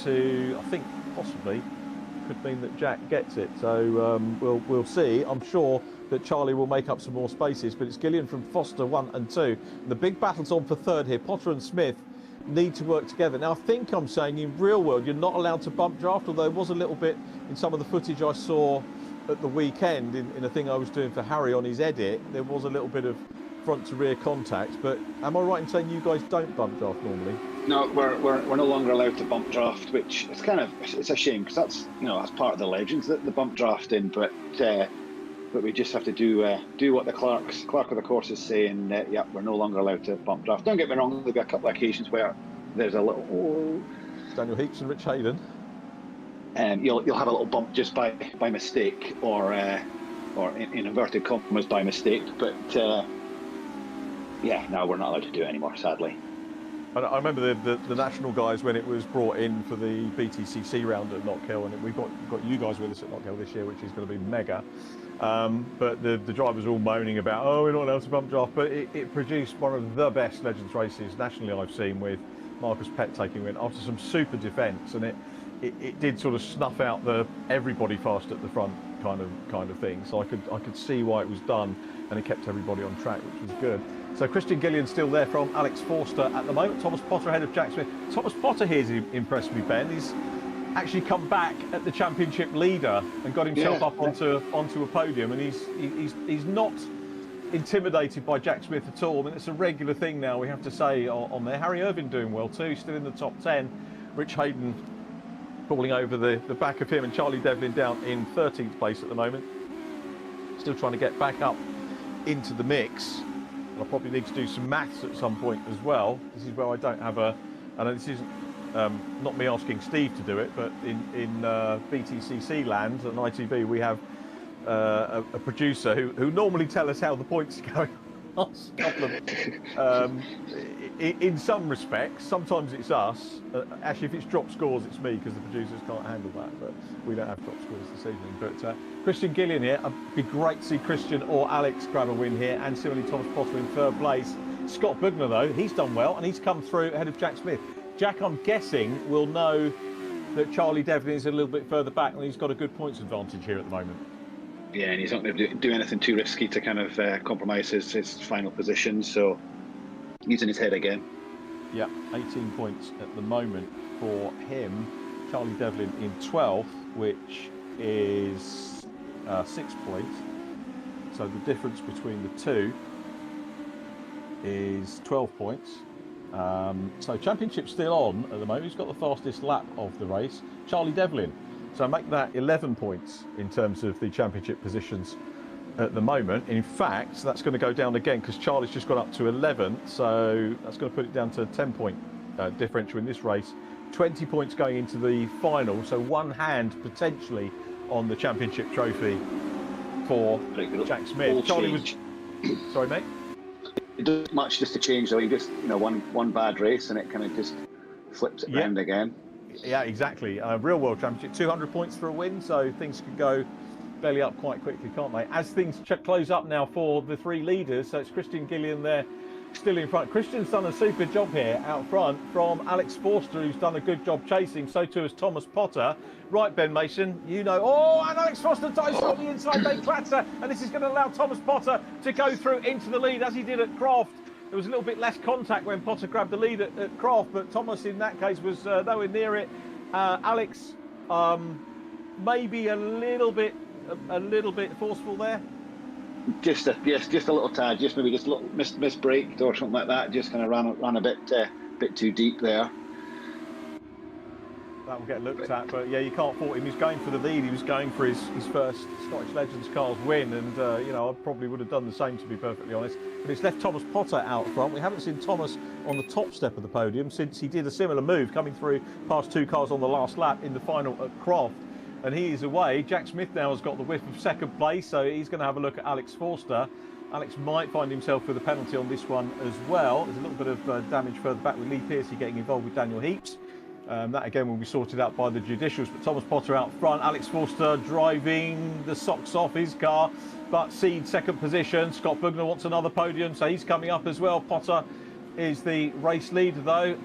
to, I think, possibly could mean that Jack gets it. So we'll see. I'm sure that Charlie will make up some more spaces, but it's Gillian from Foster 1 and 2. The big battle's on for 3rd here. Potter and Smith need to work together. Now, I think I'm saying in real world, you're not allowed to bump draft, although there was a little bit in some of the footage I saw at the weekend in a thing I was doing for Harry on his edit. There was a little bit of front to rear contact, but am I right in saying you guys don't bump draft normally? No, we're no longer allowed to bump draft, which is it's a shame, because that's, you know, that's part of the legends, the bump drafting, but we just have to do what the clerk of the course is saying. Yeah, we're no longer allowed to bump draft. Don't get me wrong, there'll be a couple of occasions where there's a little Daniel Heaps and Rich Hayden. You'll have a little bump just by mistake, or in inverted commas by mistake, but yeah, no, we're not allowed to do it anymore, sadly. I remember the national guys when it was brought in for the BTCC round at Knockhill, and we've got you guys with us at Knockhill this year, which is going to be mega. But the drivers were all moaning about, oh, we're not allowed to bump draft, but it produced one of the best Legends races nationally I've seen, with Marcus Pett taking win after some super defence, and it did sort of snuff out the everybody fast at the front kind of thing. So I could see why it was done, and it kept everybody on track, which was good. So Christian Gillian's still there from Alex Forster at the moment. Thomas Potter ahead of Jack Smith. Thomas Potter here's impressed me, Ben. He's actually come back at the championship leader and got himself up onto a podium, and he's not intimidated by Jack Smith at all. I mean, it's a regular thing now, we have to say, on there. Harry Irvine doing well too, still in the top 10. Rich Hayden falling over the back of him, and Charlie Devlin down in 13th place at the moment. Still trying to get back up into the mix. I'll probably need to do some maths at some point as well. This is where I don't have I know this isn't not me asking Steve to do it, but in BTCC land at ITB we have a producer who normally tell us how the points are going. Last couple of, in some respects, sometimes it's us. Actually, if it's drop scores, it's me, because the producers can't handle that. But we don't have drop scores this evening. But Christian Gillian here. It'd be great to see Christian or Alex grab a win here, and similarly Thomas Potter in third place. Scott Bugner, though, he's done well, and he's come through ahead of Jack Smith. Jack, I'm guessing, will know that Charlie Devlin is a little bit further back, and he's got a good points advantage here at the moment. Yeah, and he's not going to do anything too risky to kind of compromise his final position, so using his head again. Yeah, 18 points at the moment for him. Charlie Devlin in 12th, which is 6 points. So the difference between the two is 12 points. So championship's still on at the moment. He's got the fastest lap of the race, Charlie Devlin. So make that 11 points in terms of the championship positions at the moment. In fact, that's going to go down again, because Charlie's just got up to 11. So that's going to put it down to a 10-point differential in this race. 20 points going into the final. So one hand potentially on the championship trophy for Jack Smith. Charlie was... Sorry, mate? It doesn't much just to change, though. You just, one bad race and it kind of just flips it round again. Yeah, exactly. Real World Championship, 200 points for a win, so things can go belly up quite quickly, can't they? As things close up now for the three leaders, so it's Christian Gillian there still in front. Christian's done a super job here out front from Alex Forster, who's done a good job chasing. So too has Thomas Potter. Right, Ben Mason, and Alex Forster dives on the inside, they clatter, and this is going to allow Thomas Potter to go through into the lead, as he did at Croft. There was a little bit less contact when Potter grabbed the lead at Croft, but Thomas in that case was nowhere near it. Alex, maybe a little bit forceful there. Just a little tad, just a little misbraked or something like that. Just kind of ran a bit too deep there. That will get looked at, but yeah, you can't fault him. He's going for the lead. He was going for his first Scottish Legends Cars win, and I probably would have done the same, to be perfectly honest. But it's left Thomas Potter out front. We haven't seen Thomas on the top step of the podium since he did a similar move, coming through past two cars on the last lap in the final at Croft. And he is away. Jack Smith now has got the whiff of second place, so he's going to have a look at Alex Forster. Alex might find himself with a penalty on this one as well. There's a little bit of damage further back with Lee Pearcey getting involved with Daniel Heaps. That again will be sorted out by the judicials, but Thomas Potter out front. Alex Forster driving the socks off his car, but Seed second position. Scott Bugner wants another podium, so he's coming up as well. Potter is the race leader though.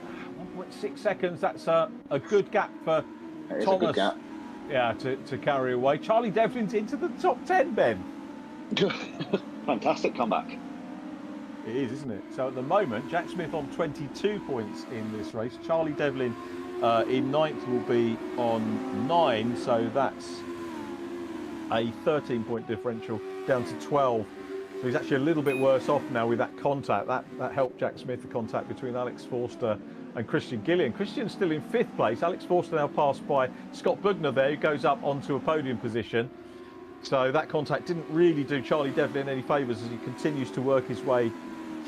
1.6 seconds, that's a good gap for Thomas. A good gap. Yeah, to carry away. Charlie Devlin's into the top 10, Ben. Fantastic comeback. It is, isn't it? So at the moment, Jack Smith on 22 points in this race. Charlie Devlin in ninth will be on 9, so that's a 13-point differential down to 12. So he's actually a little bit worse off now with that contact. That helped Jack Smith, the contact between Alex Forster and Christian Gillian. Christian's still in 5th place. Alex Forster now passed by Scott Bugner there, who goes up onto a podium position. So that contact didn't really do Charlie Devlin any favours as he continues to work his way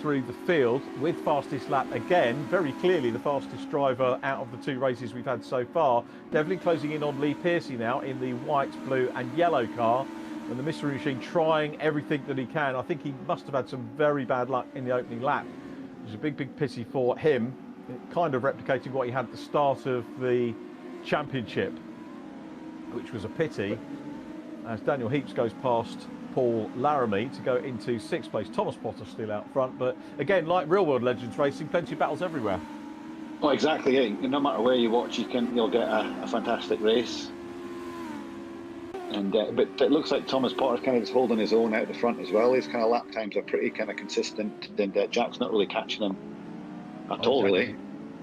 through the field with fastest lap again, very clearly the fastest driver out of the 2 races we've had so far. Devlin closing in on Lee Pearcey now in the white, blue and yellow car, and the Mystery Machine trying everything that he can. I think he must have had some very bad luck in the opening lap. It was a big pity for him, kind of replicating what he had at the start of the championship, which was a pity, as Daniel Heaps goes past Paul Laramie to go into 6th place. Thomas Potter still out front, but again, like Real World Legends racing, plenty of battles everywhere. Oh, exactly. Yeah. No matter where you watch, you'll get a fantastic race. And but it looks like Thomas Potter's kind of just holding his own out the front as well. His kind of lap times are pretty kind of consistent, and Jack's not really catching him at all, really.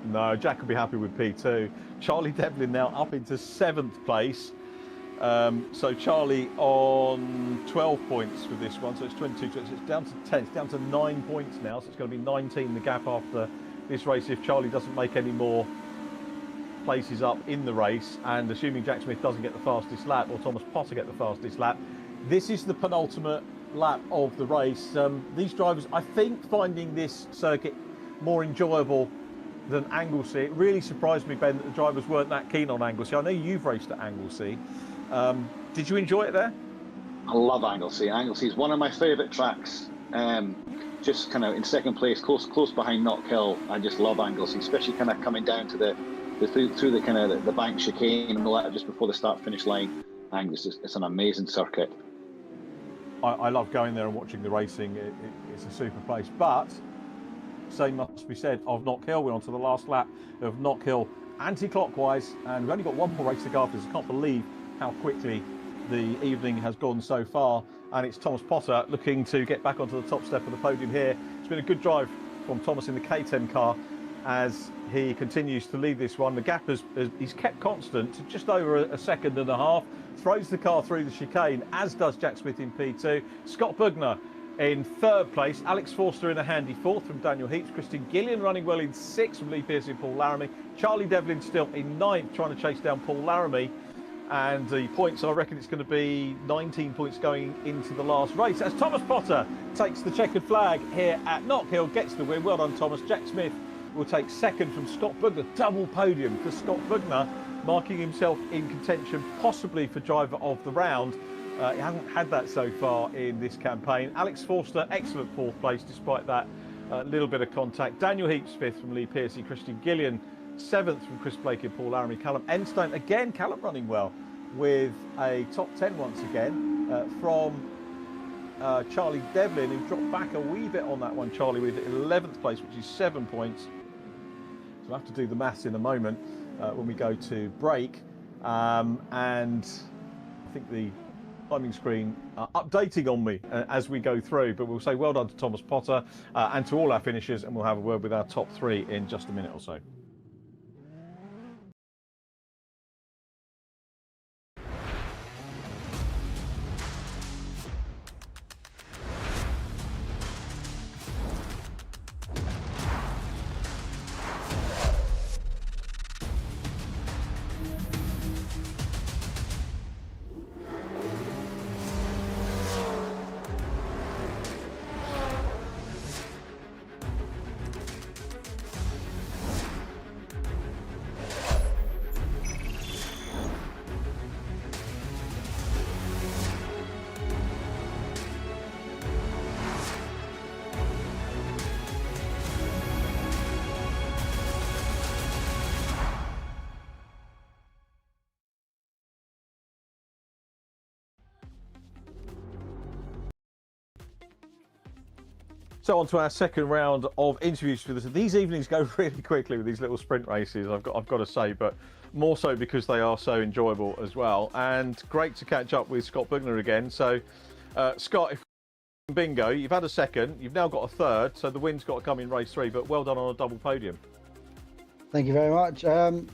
No, Jack will be happy with P2. Charlie Devlin now up into 7th place. So Charlie on 12 points for this one, so it's 22, so it's down to 10, it's down to 9 points now, so it's going to be 19 the gap after this race if Charlie doesn't make any more places up in the race, and assuming Jack Smith doesn't get the fastest lap or Thomas Potter get the fastest lap. This is the penultimate lap of the race. These drivers, I think, finding this circuit more enjoyable than Anglesey. It really surprised me, Ben, that the drivers weren't that keen on Anglesey. I know you've raced at Anglesey. Did you enjoy it there? I love Anglesey. Anglesey is one of my favourite tracks. Just kind of in 2nd place, close behind Knockhill. I just love Anglesey, especially kind of coming down to through the kind of the bank chicane and all that just before the start-finish line. Anglesey, it's an amazing circuit. I love going there and watching the racing. It's a super place, but same must be said of Knockhill. We're on to the last lap of Knockhill anti-clockwise, and we've only got 1 more race to go after this. I can't believe how quickly the evening has gone so far, and it's Thomas Potter looking to get back onto the top step of the podium here. It's been a good drive from Thomas in the K10 car as he continues to lead this one. The gap he's kept constant to just over a second and a half, throws the car through the chicane, as does Jack Smith in P2. Scott Bugner in 3rd place, Alex Forster in a handy 4th from Daniel Heaps, Christian Gillian running well in 6th from Lee Pearcey and Paul Laramie, Charlie Devlin still in 9th trying to chase down Paul Laramie, and the points, I reckon it's going to be 19 points going into the last race as Thomas Potter takes the checkered flag here at Knockhill, gets the win. Well done, Thomas. Jack Smith will take 2nd from Scott Bugner. Double podium for Scott Bugner, marking himself in contention possibly for driver of the round. He hasn't had that so far in this campaign. Alex Forster, excellent 4th place despite that little bit of contact. Daniel Heaps 5th from Lee Pearcey, Christian Gillian 7th from Chris Blake and Paul Laramie. Callum Enstone, again, Callum running well with a top 10 once again from Charlie Devlin, who dropped back a wee bit on that one, Charlie, with 11th place, which is 7 points. So we'll have to do the maths in a moment when we go to break. And I think the timing screen updating on me as we go through, but we'll say well done to Thomas Potter and to all our finishers, and we'll have a word with our top 3 in just a minute or so. So on to our second round of interviews for this. These evenings go really quickly with these little sprint races, I've got to say, but more so because they are so enjoyable as well. And great to catch up with Scott Bugner again. So, Scott, if bingo. You've had a second. You've now got a third. So the win's got to come in race 3. But well done on a double podium. Thank you very much.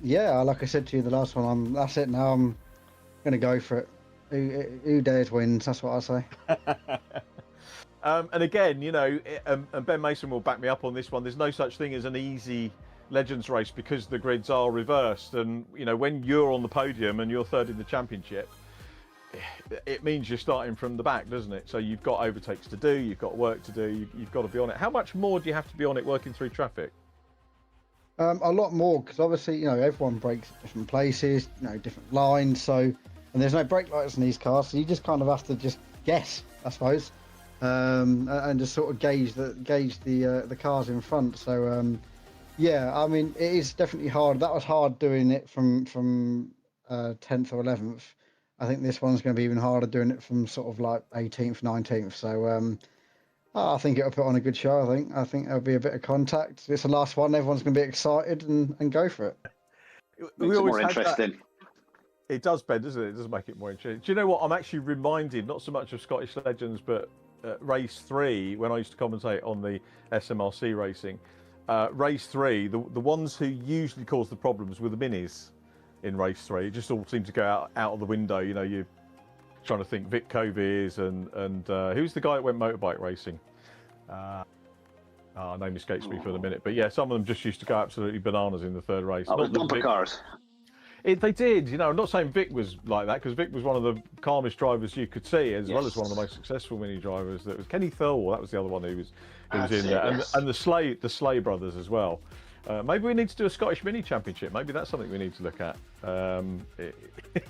Yeah, like I said to you the last one, that's it now. I'm going to go for it. Who dares wins? That's what I say. And again, you know, and Ben Mason will back me up on this one. There's no such thing as an easy Legends race because the grids are reversed. And, you know, when you're on the podium and you're third in the championship, it means you're starting from the back, doesn't it? So you've got overtakes to do, you've got work to do, you've got to be on it. How much more do you have to be on it working through traffic? A lot more, because obviously, you know, everyone brakes at different places, you know, different lines. So, and there's no brake lights in these cars, so you just kind of have to just guess, I suppose, and just sort of gauge the cars in front. So, yeah, I mean, it is definitely hard. That was hard doing it from 10th or 11th. I think this one's going to be even harder doing it from sort of like 18th, 19th. So, I think it'll put on a good show. I think there'll be a bit of contact. It's the last one. Everyone's going to be excited and go for it. Makes it more interesting. It does, Ben, doesn't it? It does make it more interesting. Do you know what? I'm actually reminded, not so much of Scottish Legends, but race 3, when I used to commentate on the SMRC racing, race 3, the ones who usually cause the problems were the minis in race 3. It just all seemed to go out of the window. You know, you're trying to think Vic Covies and who's the guy that went motorbike racing? Name escapes me for the minute. But yeah, some of them just used to go absolutely bananas in the third race. That was bumper cars. They did, you know. I'm not saying Vic was like that, because Vic was one of the calmest drivers you could see, as well as one of the most successful mini drivers. That was Kenny Thurl. That was the other one who was in there, and the Slay brothers as well. Maybe we need to do a Scottish Mini Championship. Maybe that's something we need to look at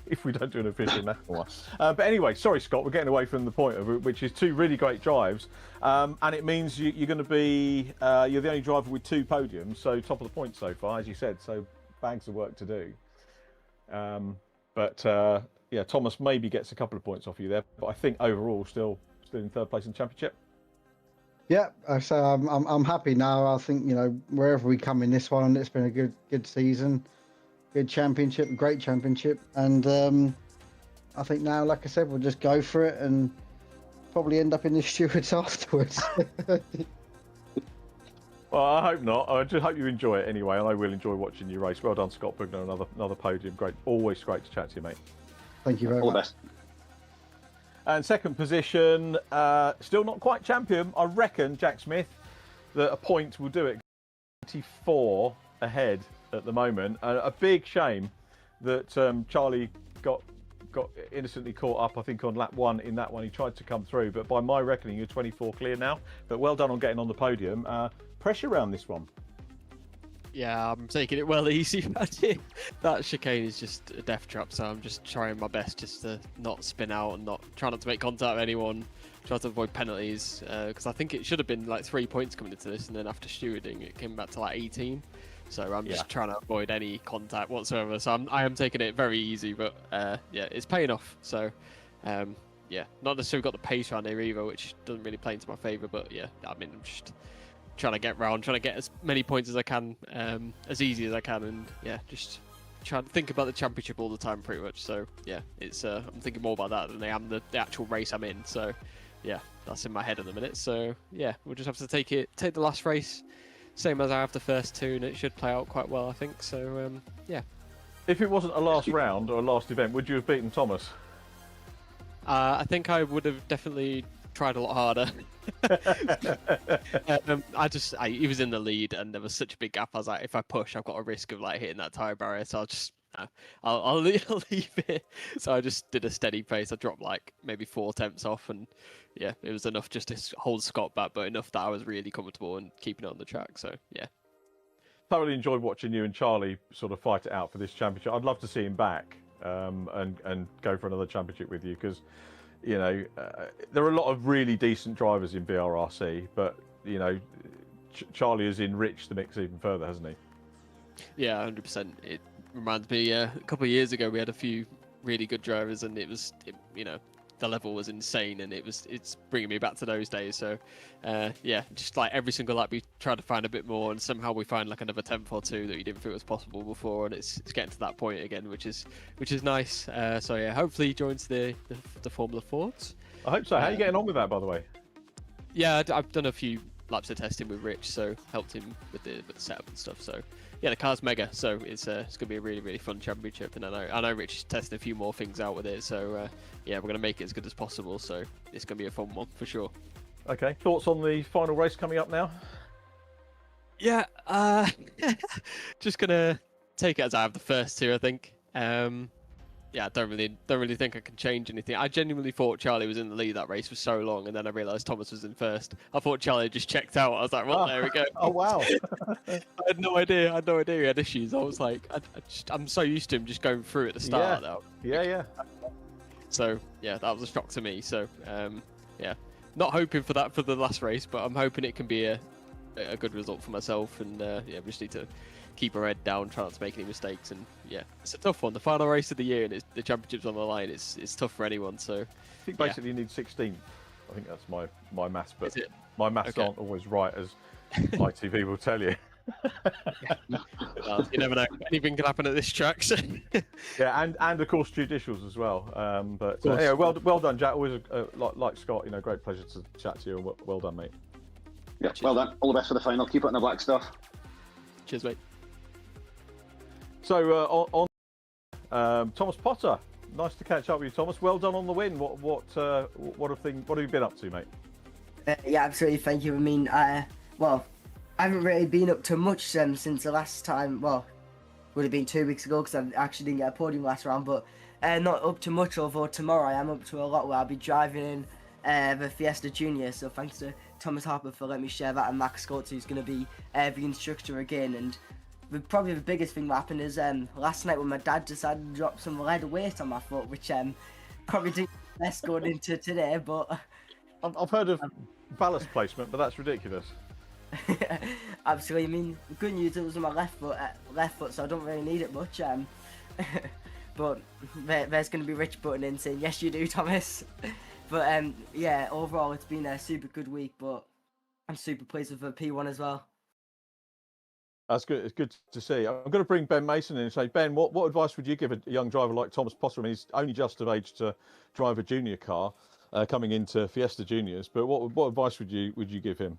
if we don't do an official national one. But anyway, sorry, Scott, we're getting away from the point of it, which is 2 really great drives, and it means you're going to be you're the only driver with 2 podiums, so top of the points so far, as you said. So bags of work to do. Yeah, Thomas maybe gets a couple of points off you there, but I think overall still in third place in the championship. Yeah, so I'm happy now. I think, you know, wherever we come in this one, it's been a good season, good championship, great championship, and I think now, like I said, we'll just go for it and probably end up in the stewards afterwards. Well, I hope not. I just hope you enjoy it anyway, and I will enjoy watching you race. Well done, Scott Bugner, another podium. Great, always great to chat to you, mate. Thank you very All much. the best. And second position, still not quite champion. I reckon, Jack Smith, that a point will do it. 24 ahead at the moment. A big shame that Charlie got innocently caught up, I think, on lap 1 in that one. He tried to come through, but by my reckoning, you're 24 clear now. But well done on getting on the podium. Pressure around this one. Yeah, I'm taking it well easy. That chicane is just a death trap, so I'm just trying my best just to not spin out and try not to make contact with anyone, try to avoid penalties, because I think it should have been like 3 points coming into this, and then after stewarding it came back to like 18. So I'm just trying to avoid any contact whatsoever. So I am taking it very easy, but yeah, it's paying off. So yeah, not necessarily got the pace around here either, which doesn't really play into my favour, but yeah, I mean, I'm just trying to get round, trying to get as many points as I can, as easy as I can, and yeah, just trying to think about the championship all the time, pretty much. So yeah, it's I'm thinking more about that than I am the actual race I'm in. So yeah, that's in my head at the minute. So yeah, we'll just have to take the last race, same as I have the first 2, and it should play out quite well, I think. So yeah. If it wasn't a last round or a last event, would you have beaten Thomas? I think I would have definitely tried a lot harder. He was in the lead, and there was such a big gap. I was like, if I push, I've got a risk of like hitting that tyre barrier. So I'll leave it. So I just did a steady pace. I dropped like maybe 4 tenths off, and yeah, it was enough just to hold Scott back, but enough that I was really comfortable and keeping it on the track. So yeah. Thoroughly enjoyed watching you and Charlie sort of fight it out for this championship. I'd love to see him back and go for another championship with you, because you know, there are a lot of really decent drivers in VRRC, but you know, Charlie has enriched the mix even further, hasn't he? Yeah, 100%. It reminds me, a couple of years ago we had a few really good drivers, and you know, the level was insane, and it's bringing me back to those days. So yeah, just like every single lap we try to find a bit more, and somehow we find like another 10th or 2 that you didn't think was possible before, and it's getting to that point again, which is nice. So yeah, hopefully he joins the Formula Fords. I hope so. How are you getting on with that, by the way? Yeah, I've done a few laps of testing with Rich, so helped him with the setup and stuff. So yeah, the car's mega, so it's gonna be a really fun championship, and I know Rich is testing a few more things out with it. So yeah, we're gonna make it as good as possible. So it's gonna be a fun one for sure. Okay, thoughts on the final race coming up now? Yeah, just gonna take it as I have the first two, I think. Yeah, I don't really think I can change anything. I genuinely thought Charlie was in the lead that race for so long, and then I realised Thomas was in first. I thought Charlie just checked out. I was like, well, there we go. Oh wow! I had no idea. He had issues. I was like, I'm so used to him just going through at the start. Yeah. So yeah, that was a shock to me. So yeah, not hoping for that for the last race, but I'm hoping it can be a good result for myself. And yeah, we just need to keep our head down, try not to make any mistakes. And yeah, it's a tough one. The final race of the year, and the championship's on the line. It's tough for anyone. So I think basically you need 16. I think that's my maths, but my maths Okay. aren't always right, as ITV will tell you. Well, you never know. Anything can happen at this track. So. Yeah, and of course judicials as well. But course. anyway, well done, Jack. Always like Scott, great pleasure to chat to you. And well done, mate. Yeah, well done. All the best for the final. Keep it in the black stuff. Cheers, mate. So on Thomas Potter, nice to catch up with you, Thomas. Well done on the win. What have you been up to, mate? Yeah, absolutely. Thank you. I mean, well, I haven't really been up to much since the last time. Well, would have been 2 weeks ago because I actually didn't get a podium last round. But not up to much. Although tomorrow I am up to a lot. Where I'll be driving in the Fiesta Junior. So thanks to Thomas Harper for letting me share that, and Max Scott, who's going to be the instructor again. And probably the biggest thing that happened is last night when my dad decided to drop some lead weight on my foot, which probably didn't best going into today. But I've heard of ballast placement, but that's ridiculous. absolutely. I mean, the good news, it was on my left foot, so I don't really need it much. But there's going to be Rich button in saying, yes you do, Thomas. But yeah, overall it's been a super good week, but I'm super pleased with the P1 as well. That's good. It's good to see. I'm going to bring Ben Mason in and say, Ben, what advice would you give a young driver like Thomas Potter? I mean, he's only just of age to drive a junior car, coming into Fiesta Juniors. But what advice would you give him?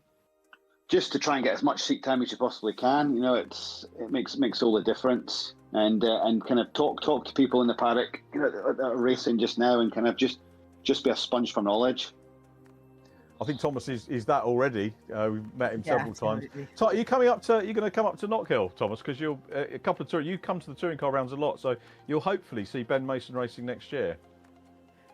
Just to try and get as much seat time as you possibly can. It makes all the difference. And kind of talk to people in the paddock that are racing just now, and kind of just be a sponge for knowledge. I think Thomas is that already. We've met him several times. absolutely. So you're going to come up to Knockhill, Thomas, because you'll a couple of you come to the touring car rounds a lot, so you'll hopefully see Ben Mason racing next year.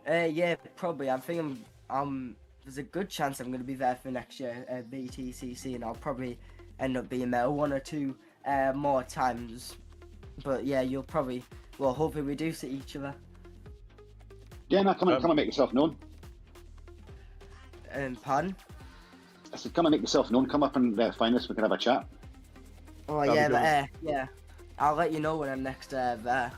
Yeah, probably. I think there's a good chance I'm going to be there for next year at BTCC, and I'll probably end up being there one or two more times. But yeah, hopefully we do see each other. Yeah, no, come and make yourself known. Pardon? I said, come and make yourself known. Come up and find us. We can have a chat. Oh That'd yeah, be but, good. yeah. I'll let you know when I'm next there. That'd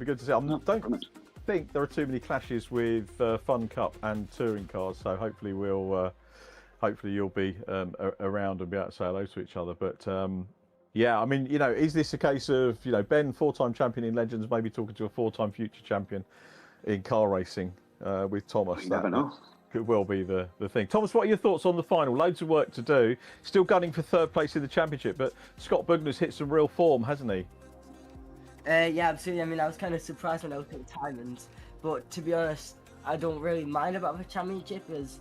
be good to see. I don't think there are too many clashes with Fun Cup and touring cars, so hopefully you'll be around and be able to say hello to each other. But yeah, I mean, is this a case of Ben, 4-time champion in Legends, maybe talking to a 4-time future champion in car racing with Thomas? You never know. Could well be the thing. Thomas, what are your thoughts on the final? Loads of work to do. Still gunning for 3rd place in the championship, but Scott Bugner's hit some real form, hasn't he? Yeah, absolutely. I mean, I was kind of surprised when I looked at the timings, but to be honest, I don't really mind about the championship, as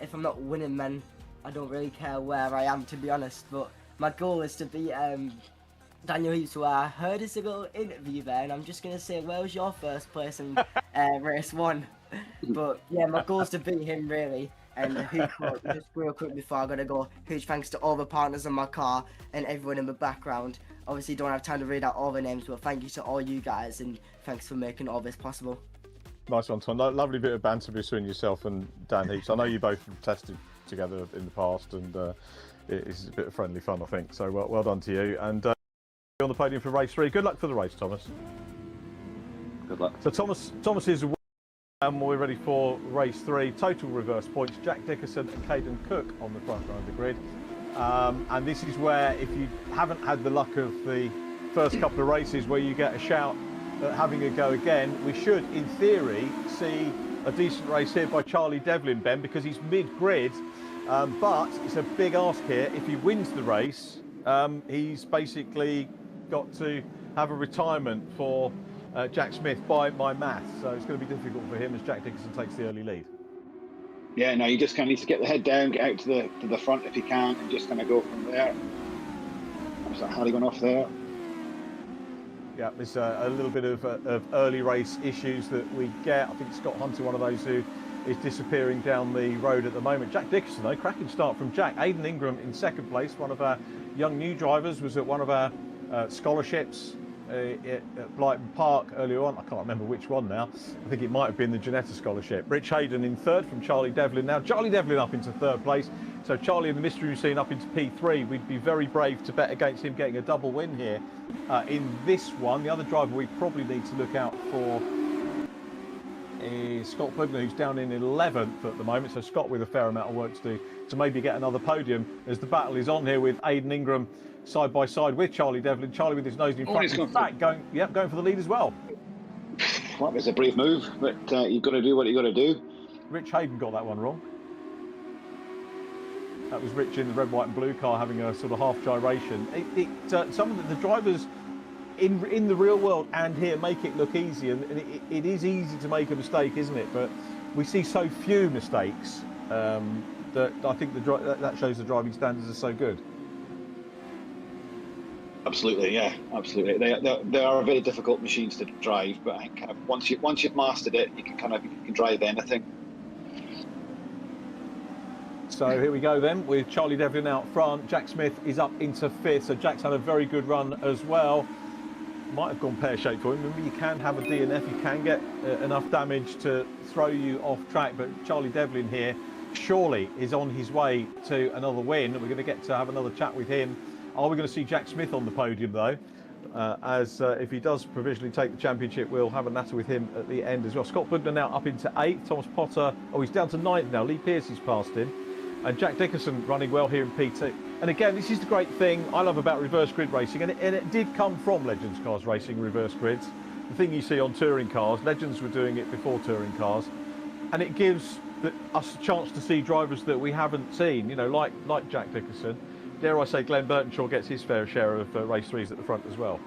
if I'm not winning, then I don't really care where I am, to be honest. But my goal is to beat Daniel Heaps, who I heard his little interview there, and I'm just going to say, where was your first place in race 1? But yeah, my goal is to beat him, really. And just real quick before I gotta go, huge thanks to all the partners in my car and everyone in the background. Obviously don't have time to read out all the names, but thank you to all you guys, and thanks for making all this possible. Nice one, Tom. Lovely bit of banter between yourself and Dan Heaps. I know you both have tested together in the past, and it's a bit of friendly fun, I think. So well done to you. And on the podium for race 3. Good luck for the race, Thomas. Good luck. So Thomas is away, and we're ready for race 3. Total reverse points. Jack Dickerson and Caden Cook on the front row of the grid. And this is where, if you haven't had the luck of the first couple of races where you get a shout at having a go again, we should, in theory, see a decent race here by Charlie Devlin, Ben, because he's mid-grid, but it's a big ask here. If he wins the race, he's basically got to have a retirement for Jack Smith by my math, so it's going to be difficult for him as Jack Dickinson takes the early lead. Yeah, no, you just kind of need to get the head down, get out to the front if you can, and just kind of go from there. Was that Harry going off there? Yeah, there's a little bit of early race issues that we get. I think Scott Hunter, one of those who is disappearing down the road at the moment. Jack Dickinson, though, cracking start from Jack. Aidan Ingram in second place, one of our young new drivers, was at one of our scholarships at Blighton Park earlier on. I can't remember which one now. I think it might have been the Janetta Scholarship. Rich Hayden in third from Charlie Devlin. Now Charlie Devlin up into third place. So Charlie in the mystery machine up into P3. We'd be very brave to bet against him getting a double win here in this one. The other driver we probably need to look out for is Scott Bugner, who's down in 11th at the moment. So Scott with a fair amount of work to do to maybe get another podium as the battle is on here with Aidan Ingram side by side with Charlie Devlin. Charlie with his nose in front. In fact, going for the lead as well. Well, that was a brave move, but you've got to do what you've got to do. Rich Hayden got that one wrong. That was Rich in the red, white and blue car having a sort of half gyration. Some of the drivers in the real world and here make it look easy, and it is easy to make a mistake, isn't it? But we see so few mistakes that I think that shows the driving standards are so good. Absolutely, yeah, absolutely. They are very difficult machines to drive, but I think kind of once you've mastered it, you can drive anything. So here we go then with Charlie Devlin out front. Jack Smith is up into fifth, so Jack's had a very good run as well. Might have gone pear-shaped for him. Remember, you can have a DNF, you can get enough damage to throw you off track, but Charlie Devlin here surely is on his way to another win. We're going to get to have another chat with him. Are we going to see Jack Smith on the podium though? If he does provisionally take the championship, we'll have a natter with him at the end as well. Scott Bugner now up into 8th. Thomas Potter, he's down to 9th now. Lee Pearce has passed him. And Jack Dickinson running well here in P2. And again, this is the great thing I love about reverse grid racing, and it did come from Legends Cars Racing, reverse grids. The thing you see on touring cars, Legends were doing it before touring cars, and it gives us a chance to see drivers that we haven't seen, like Jack Dickinson. Dare I say Glenn Burtonshaw gets his fair share of race threes at the front as well.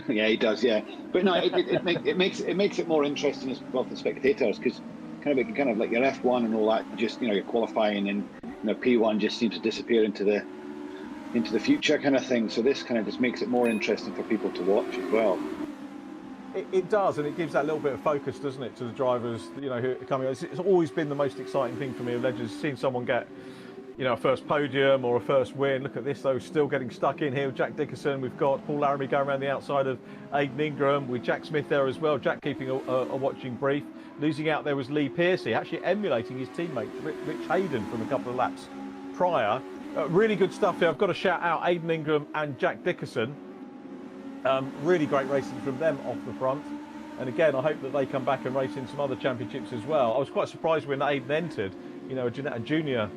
Yeah, he does, yeah. But no, it makes it more interesting as well for spectators, because kind of like your F1 and all that, just your qualifying and P1 just seems to disappear into the future kind of thing. So this kind of just makes it more interesting for people to watch as well. It does, and it gives that little bit of focus, doesn't it, to the drivers who are coming. It's always been the most exciting thing for me of Legends, seeing someone get a first podium or a first win. Look at this though, still getting stuck in here with Jack Dickinson. We've got Paul Laramie going around the outside of Aidan Ingram with Jack Smith there as well. Jack keeping a watching brief. Losing out there was Lee Pearcey, actually emulating his teammate Rich Hayden from a couple of laps prior. Really good stuff here. I've got to shout out Aidan Ingram and Jack Dickinson. Really great racing from them off the front. And again, I hope that they come back and race in some other championships as well. I was quite surprised when Aidan entered. A junior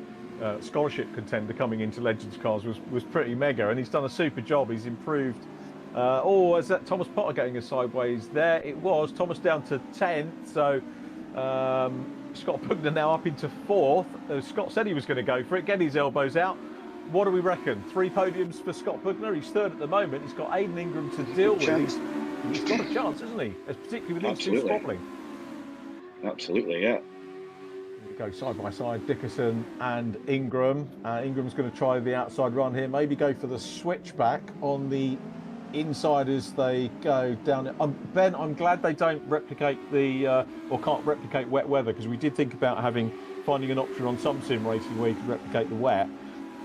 scholarship contender coming into Legends Cars was pretty mega, and he's done a super job. He's improved. Is that Thomas Potter getting a sideways there? It was. Thomas down to 10th, so Scott Bugner now up into 4th. Scott said he was going to go for it, get his elbows out. What do we reckon? 3 podiums for Scott Bugner. He's 3rd at the moment. He's got Aidan Ingram to deal with. He's got a chance, hasn't he? Particularly with these two squabbling. Absolutely, yeah. Go side by side, Dickinson and Ingram. Ingram's going to try the outside run here, maybe go for the switchback on the inside as they go down. Ben, I'm glad they don't replicate or can't replicate wet weather, because we did think about finding an option on some sim racing where you could replicate the wet.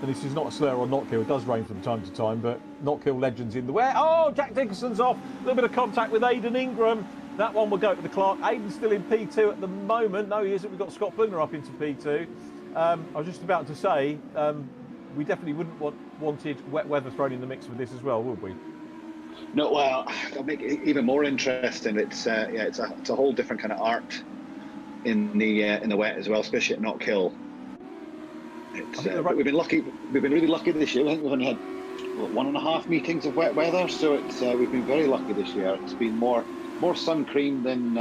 And this is not a slur on Knockhill. It does rain from time to time, but Knockhill Legends in the wet. Oh, Jack Dickinson's off. A little bit of contact with Aidan Ingram. That one will go to the clock. Aidan's still in P2 at the moment. No, he isn't. We've got Scott Bugner up into P2. I was just about to say, we definitely wouldn't wanted wet weather thrown in the mix with this as well, would we? No, well, it'll make it even more interesting. It's a whole different kind of art in the wet as well, especially at Knockhill. We've been lucky. We've been really lucky this year. I think we've only had 1.5 meetings of wet weather, so we've been very lucky this year. It's been more sun cream than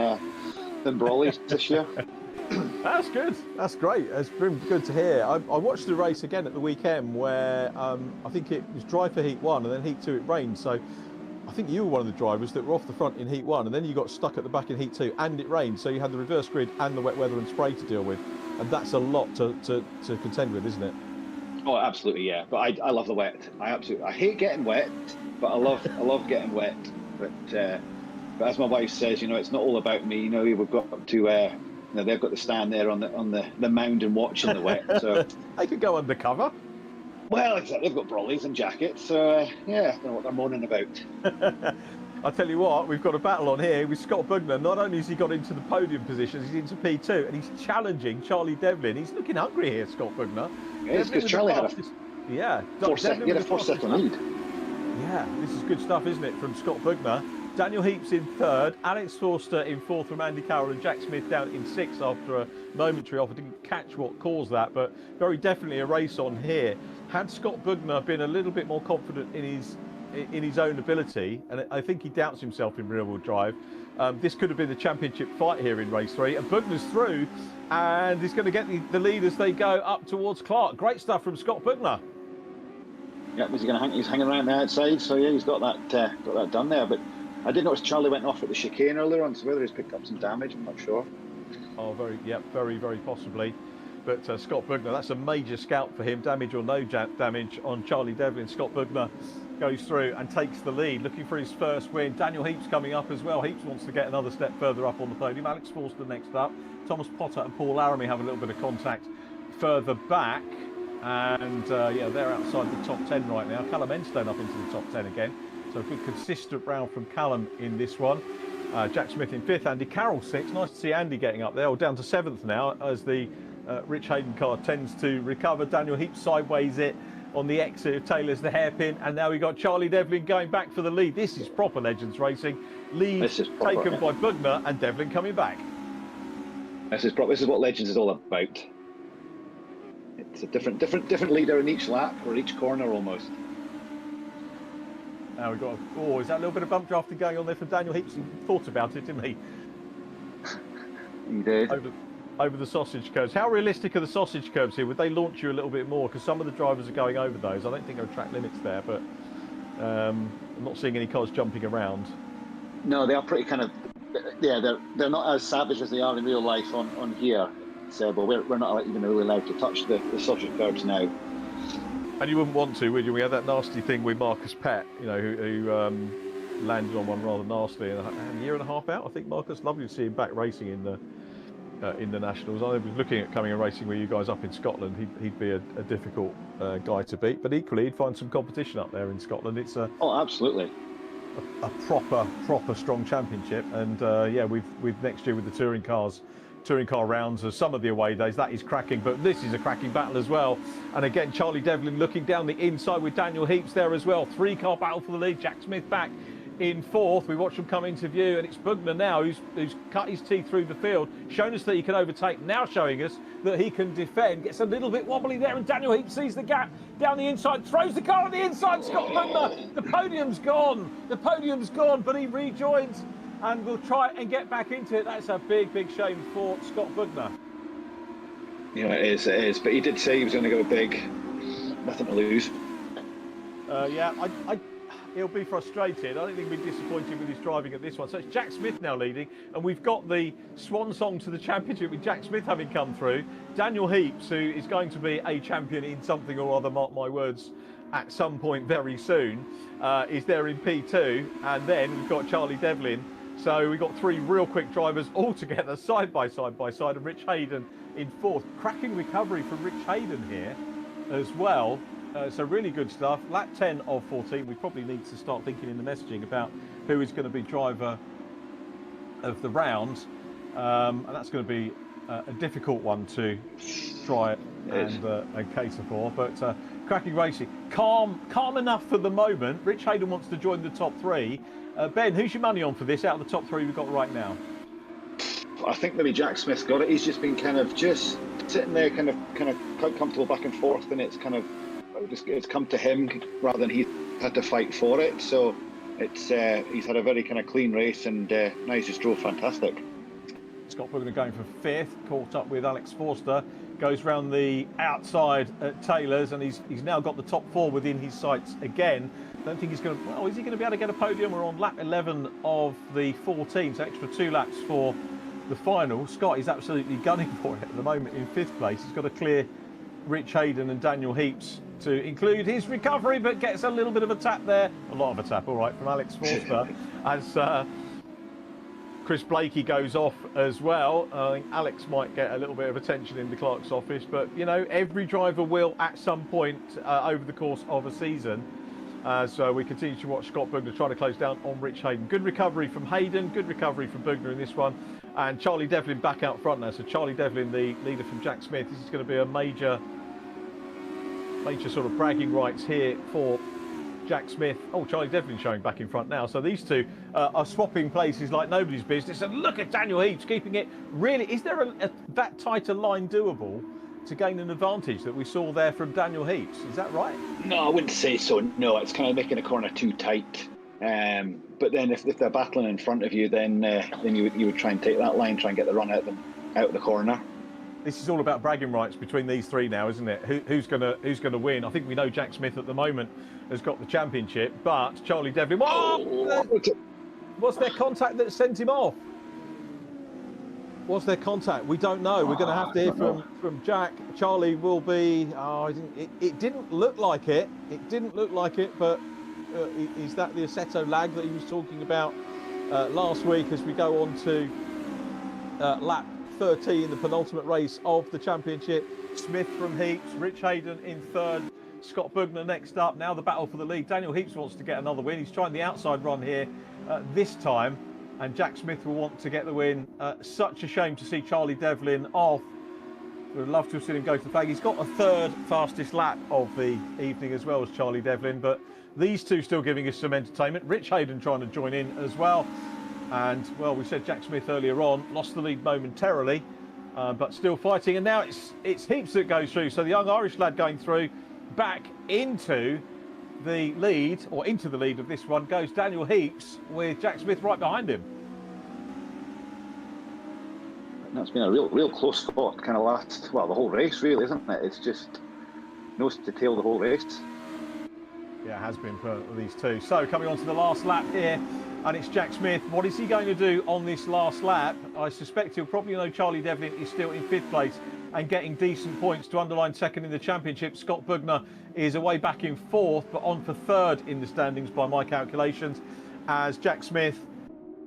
than Brawley's this year. That's good. That's great. It's been good to hear. I watched the race again at the weekend where I think it was dry for Heat 1 and then Heat 2 it rained. So I think you were one of the drivers that were off the front in Heat 1 and then you got stuck at the back in Heat 2 and it rained. So you had the reverse grid and the wet weather and spray to deal with. And that's a lot to contend with, isn't it? Oh, absolutely, yeah. But I love the wet. I hate getting wet, but I love getting wet. But as my wife says, it's not all about me. We've got to. They've got to stand there on the mound and watch in the wet. So they could go undercover. Well, exactly. They've got brollies and jackets. So yeah, I don't know what they're moaning about. I'll tell you what, we've got a battle on here with Scott Bugner. Not only has he got into the podium positions, he's into P2, and he's challenging Charlie Devlin. He's looking hungry here, Scott Bugner. Yeah, because Charlie had a 4-second lead. Yeah, this is good stuff, isn't it, from Scott Bugner. Daniel Heaps in third, Alex Forster in fourth from Andy Carroll, and Jack Smith down in sixth after a momentary off. I didn't catch what caused that, but very definitely a race on here. Had Scott Bugner been a little bit more confident in his own ability, and I think he doubts himself in rear-wheel drive, this could have been the championship fight here in race 3. And Bugner's through, and he's going to get the lead as they go up towards Clark. Great stuff from Scott Bugner. Yeah, he's hanging around the outside, so yeah, he's got that done there. But I did notice Charlie went off at the chicane earlier on, so whether he's picked up some damage, I'm not sure. Oh, very, very possibly. But Scott Bugner, that's a major scout for him. Damage or no damage on Charlie Devlin. Scott Bugner goes through and takes the lead, looking for his first win. Daniel Heaps coming up as well. Heaps wants to get another step further up on the podium. Alex Forster next up. Thomas Potter and Paul Laramie have a little bit of contact further back. And they're outside the top 10 right now. Callum Enstone up into the top 10 again. So a good consistent round from Callum in this one. Jack Smith in 5th, Andy Carroll 6th. Nice to see Andy getting up there. Down to 7th now as the Rich Hayden car tends to recover. Daniel Heaps sideways it on the exit of Taylor's the hairpin. And now we've got Charlie Devlin going back for the lead. This is proper Legends racing. Lead taken by Bugner and Devlin coming back. This is what Legends is all about. It's a different leader in each lap or each corner almost. Now we've got, is that a little bit of bump drafting going on there for Daniel Heaps? He thought about it, didn't he? He did. Over the sausage curbs. How realistic are the sausage curbs here? Would they launch you a little bit more? Because some of the drivers are going over those. I don't think there are track limits there, but I'm not seeing any cars jumping around. No, they are pretty kind of, they're not as savage as they are in real life on here. So, but we're not even really allowed to touch the sausage curbs now. And you wouldn't want to, would you? We had that nasty thing with Marcus Pett, who landed on one rather nasty, and a year and a half out. I think Marcus, lovely to see him back racing in the Nationals. I was looking at coming and racing with you guys up in Scotland. He'd be a difficult guy to beat, but equally he'd find some competition up there in Scotland. It's absolutely a proper strong championship, and we've next year with the touring car rounds of some of the away days, that is cracking, but this is a cracking battle as well. And again, Charlie Devlin looking down the inside with Daniel Heaps there as well. 3-car battle for the lead. Jack Smith back in 4th. We watch them come into view, and it's Bugner now who's cut his teeth through the field, shown us that he can overtake, now showing us that he can defend. Gets a little bit wobbly there, and Daniel Heaps sees the gap down the inside, throws the car on the inside. Scott Bugner, the podium's gone, but he rejoins and we'll try and get back into it. That's a big shame for Scott Bugner. Yeah, it is. But he did say he was going to go big. Nothing to lose. He'll be frustrated. I don't think he'll be disappointed with his driving at this one. So it's Jack Smith now leading, and we've got the swan song to the championship with Jack Smith having come through. Daniel Heaps, who is going to be a champion in something or other, mark my words, at some point very soon, is there in P2. And then we've got Charlie Devlin. So we've got 3 real quick drivers all together, side by side, and Rich Hayden in 4th. Cracking recovery from Rich Hayden here as well. So really good stuff. Lap 10 of 14. We probably need to start thinking in the messaging about who is going to be driver of the round. And that's going to be a difficult one to try and cater for. But cracking racing. Calm enough for the moment. Rich Hayden wants to join the top 3. Ben, who's your money on for this out of the top 3 we've got right now? I think maybe Jack Smith's got it. He's just been kind of just sitting there, kind of quite comfortable back and forth, and it's come to him rather than he's had to fight for it. So he's had a very kind of clean race, and now he's just drove fantastic. Scott Bugner going for 5th, caught up with Alex Forster, goes round the outside at Taylor's, and he's now got the top 4 within his sights again. Don't think he's going to, well, is he going to be able to get a podium? We're on lap 11 of the 14, so extra 2 laps for the final. Scott is absolutely gunning for it at the moment in 5th place. He's got to clear Rich Hayden and Daniel Heaps to include his recovery, but gets a little bit of a tap there. A lot of a tap, all right, from Alex Forster as Chris Blakey goes off as well. I think Alex might get a little bit of attention in the clerk's office, but, you know, every driver will at some point over the course of a season. So we continue to watch Scott Bugner trying to close down on Rich Hayden. Good recovery from Hayden, good recovery from Bugner in this one. And Charlie Devlin back out front now. So Charlie Devlin, the leader from Jack Smith. This is going to be a major sort of bragging rights here for Jack Smith. Oh, Charlie Devlin showing back in front now. So these two are swapping places like nobody's business. And look at Daniel Heaps keeping it. Really, is there that tighter line doable to gain an advantage that we saw there from Daniel Heaps? Is that right? No, I wouldn't say so. No, it's kind of making a corner too tight. But then if they're battling in front of you, then you would try and take that line, try and get the run out of the corner. This is all about bragging rights between these three now, isn't it? Who's gonna win? I think we know Jack Smith at the moment has got the championship, but Charlie Devlin. Was there contact that sent him off? Was there contact? We don't know. We're going to have to hear from Jack. Charlie will be. It didn't look like it. It didn't look like it. But is that the Assetto lag that he was talking about last week? As we go on to lap 13, the penultimate race of the championship. Smith from Heaps, Rich Hayden in 3rd, Scott Bugner next up. Now the battle for the lead. Daniel Heaps wants to get another win. He's trying the outside run here this time. And Jack Smith will want to get the win. Such a shame to see Charlie Devlin off. We'd love to have seen him go to the flag. He's got a 3rd fastest lap of the evening as well as Charlie Devlin. But these two still giving us some entertainment. Rich Hayden trying to join in as well. And, well, we said Jack Smith earlier on, lost the lead momentarily, but still fighting. And now it's Heaps that goes through. So the young Irish lad going through, back into the lead, or into the lead of this one, goes Daniel Heaps with Jack Smith right behind him. That's been a real close spot, kind of the whole race, really, isn't it? It's just nose to tail the whole race. Yeah, it has been for these two. So coming on to the last lap here, and it's Jack Smith. What is he going to do on this last lap? I suspect he'll probably know Charlie Devlin is still in 5th place and getting decent points to underline 2nd in the championship. Scott Bugner is away back in 4th, but on for 3rd in the standings by my calculations, as Jack Smith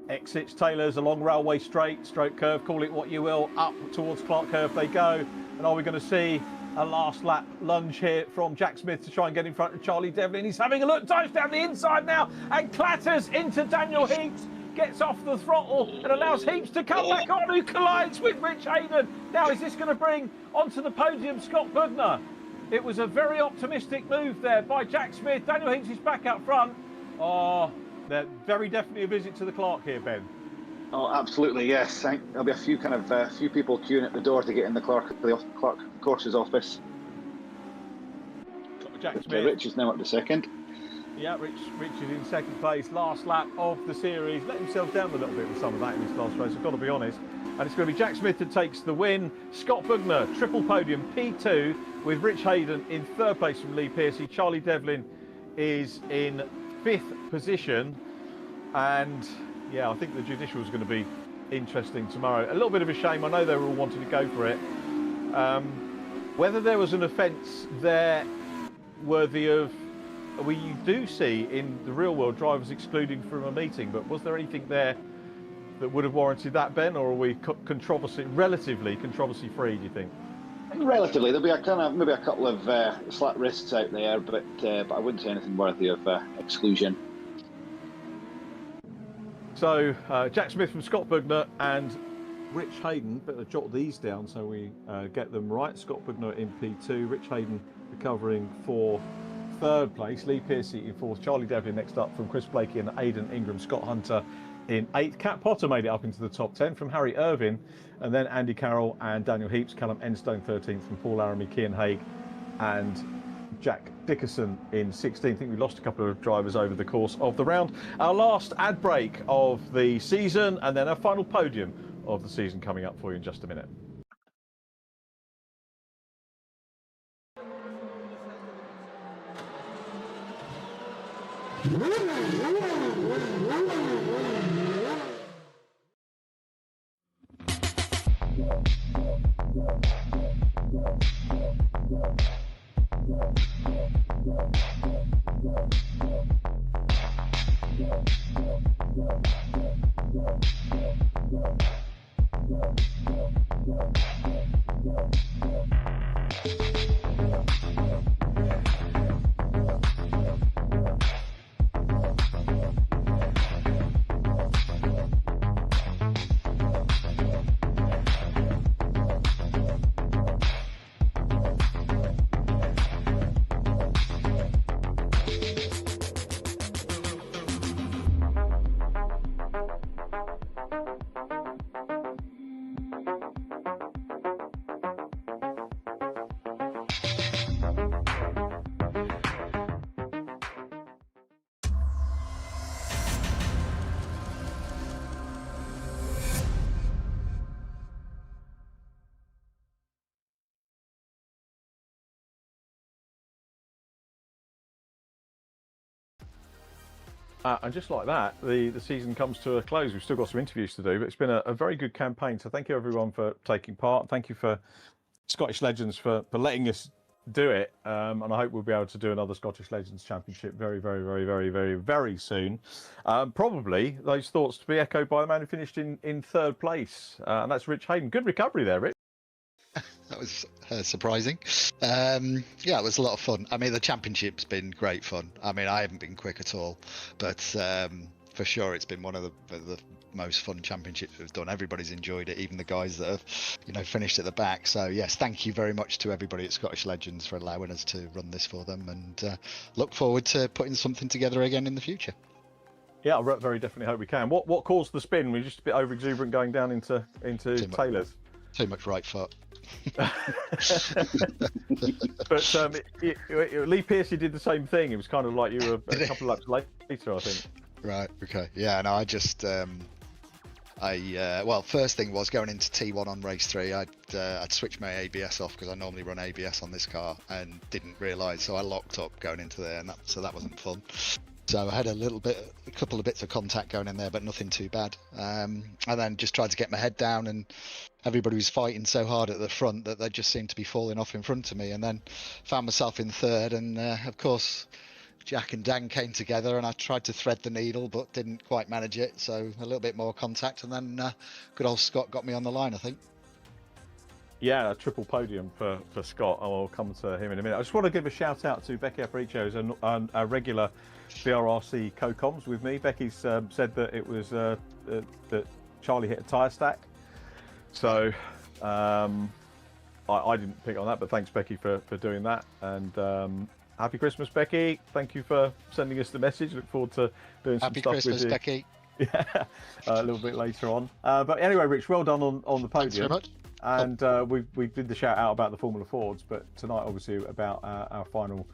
exits Taylor's along Railway Straight, stroke curve, call it what you will, up towards Clark Curve they go. And are we going to see a last lap lunge here from Jack Smith to try and get in front of Charlie Devlin? He's having a look, dives down the inside now and clatters into Daniel Heaps, gets off the throttle and allows Heaps to come back on, who collides with Rich Hayden. Now is this going to bring onto the podium Scott Bugner? It was a very optimistic move there by Jack Smith. Daniel Heaps is back up front. Oh, they're very definitely a visit to the Clark here, Ben. Oh, absolutely, yes. I think there'll be a few few people queuing at the door to get in the Clark Courses office. Jack Smith. Okay, Rich is now up to 2nd. Yeah, Rich is in 2nd place. Last lap of the series. Let himself down a little bit with some of that in this last race, I've got to be honest. And it's going to be Jack Smith that takes the win. Scott Bugner, triple podium, P2, with Rich Hayden in 3rd place from Lee Piercy. Charlie Devlin is in 5th position. And yeah, I think the judicial is going to be interesting tomorrow. A little bit of a shame. I know they were all wanting to go for it. Whether there was an offence there worthy of, you do see in the real world drivers excluded from a meeting, but was there anything there that would have warranted that, Ben, or are we relatively controversy free, do you think? Relatively, there'll be maybe a couple of slack wrists out there, but I wouldn't say anything worthy of exclusion. So Jack Smith from Scott Bugner and Rich Hayden, better jot these down so we get them right. Scott Bugner in P2, Rich Hayden recovering for 3rd place, Lee Piercy in 4th, Charlie Devlin next up from Chris Blakey and Aidan Ingram, Scott Hunter in 8th. Cat Potter made it up into the top 10 from Harry Irvin, and then Andy Carroll and Daniel Heaps, Callum Enstone 13th from Paul Laramie, Cian Haig and Jack Dickerson in 16th. I think we lost a couple of drivers over the course of the round. Our last ad break of the season, and then our final podium of the season coming up for you in just a minute. And just like that, the season comes to a close. We've still got some interviews to do, but it's been a very good campaign. So thank you everyone for taking part. Thank you for Scottish Legends for letting us do it. And I hope we'll be able to do another Scottish Legends Championship very soon. Probably those thoughts to be echoed by the man who finished in third place. And that's Rich Hayden. Good recovery there, Rich. That was surprising. Yeah, it was a lot of fun. I mean, the championship's been great fun. I mean, I haven't been quick at all, but for sure it's been one of the most fun championships we've done. Everybody's enjoyed it, even the guys that have, finished at the back. So yes, thank you very much to everybody at Scottish Legends for allowing us to run this for them, and look forward to putting something together again in the future. Yeah, I very definitely hope we can. What caused the spin? We're just a bit over exuberant going down into Taylor's. Too much right foot. But Lee Pearcey did the same thing. It was kind of like you were a couple of laps later, I think. Right. Okay. Yeah. No, I just well, first thing was going into T1 on race 3. I'd switched my ABS off because I normally run ABS on this car and didn't realise, so I locked up going into there, and that wasn't fun. So I had a couple of bits of contact going in there, but nothing too bad. And then just tried to get my head down, and everybody was fighting so hard at the front that they just seemed to be falling off in front of me. And then found myself in third, and of course Jack and Dan came together, and I tried to thread the needle, but didn't quite manage it. So a little bit more contact, and then good old Scott got me on the line, I think. Yeah, a triple podium for Scott. I'll come to him in a minute. I just want to give a shout out to Becky Aparicio, who's a regular VRRC co-coms with me. Becky's said that it was that Charlie hit a tyre stack. So I didn't pick on that, but thanks Becky for doing that. And happy Christmas, Becky. Thank you for sending us the message. Look forward to doing some stuff Christmas, with you. Becky. Yeah, a little bit later on. But anyway, Rich, well done on the podium. Thanks very much. And we did the shout out about the Formula Fords, but tonight obviously about our final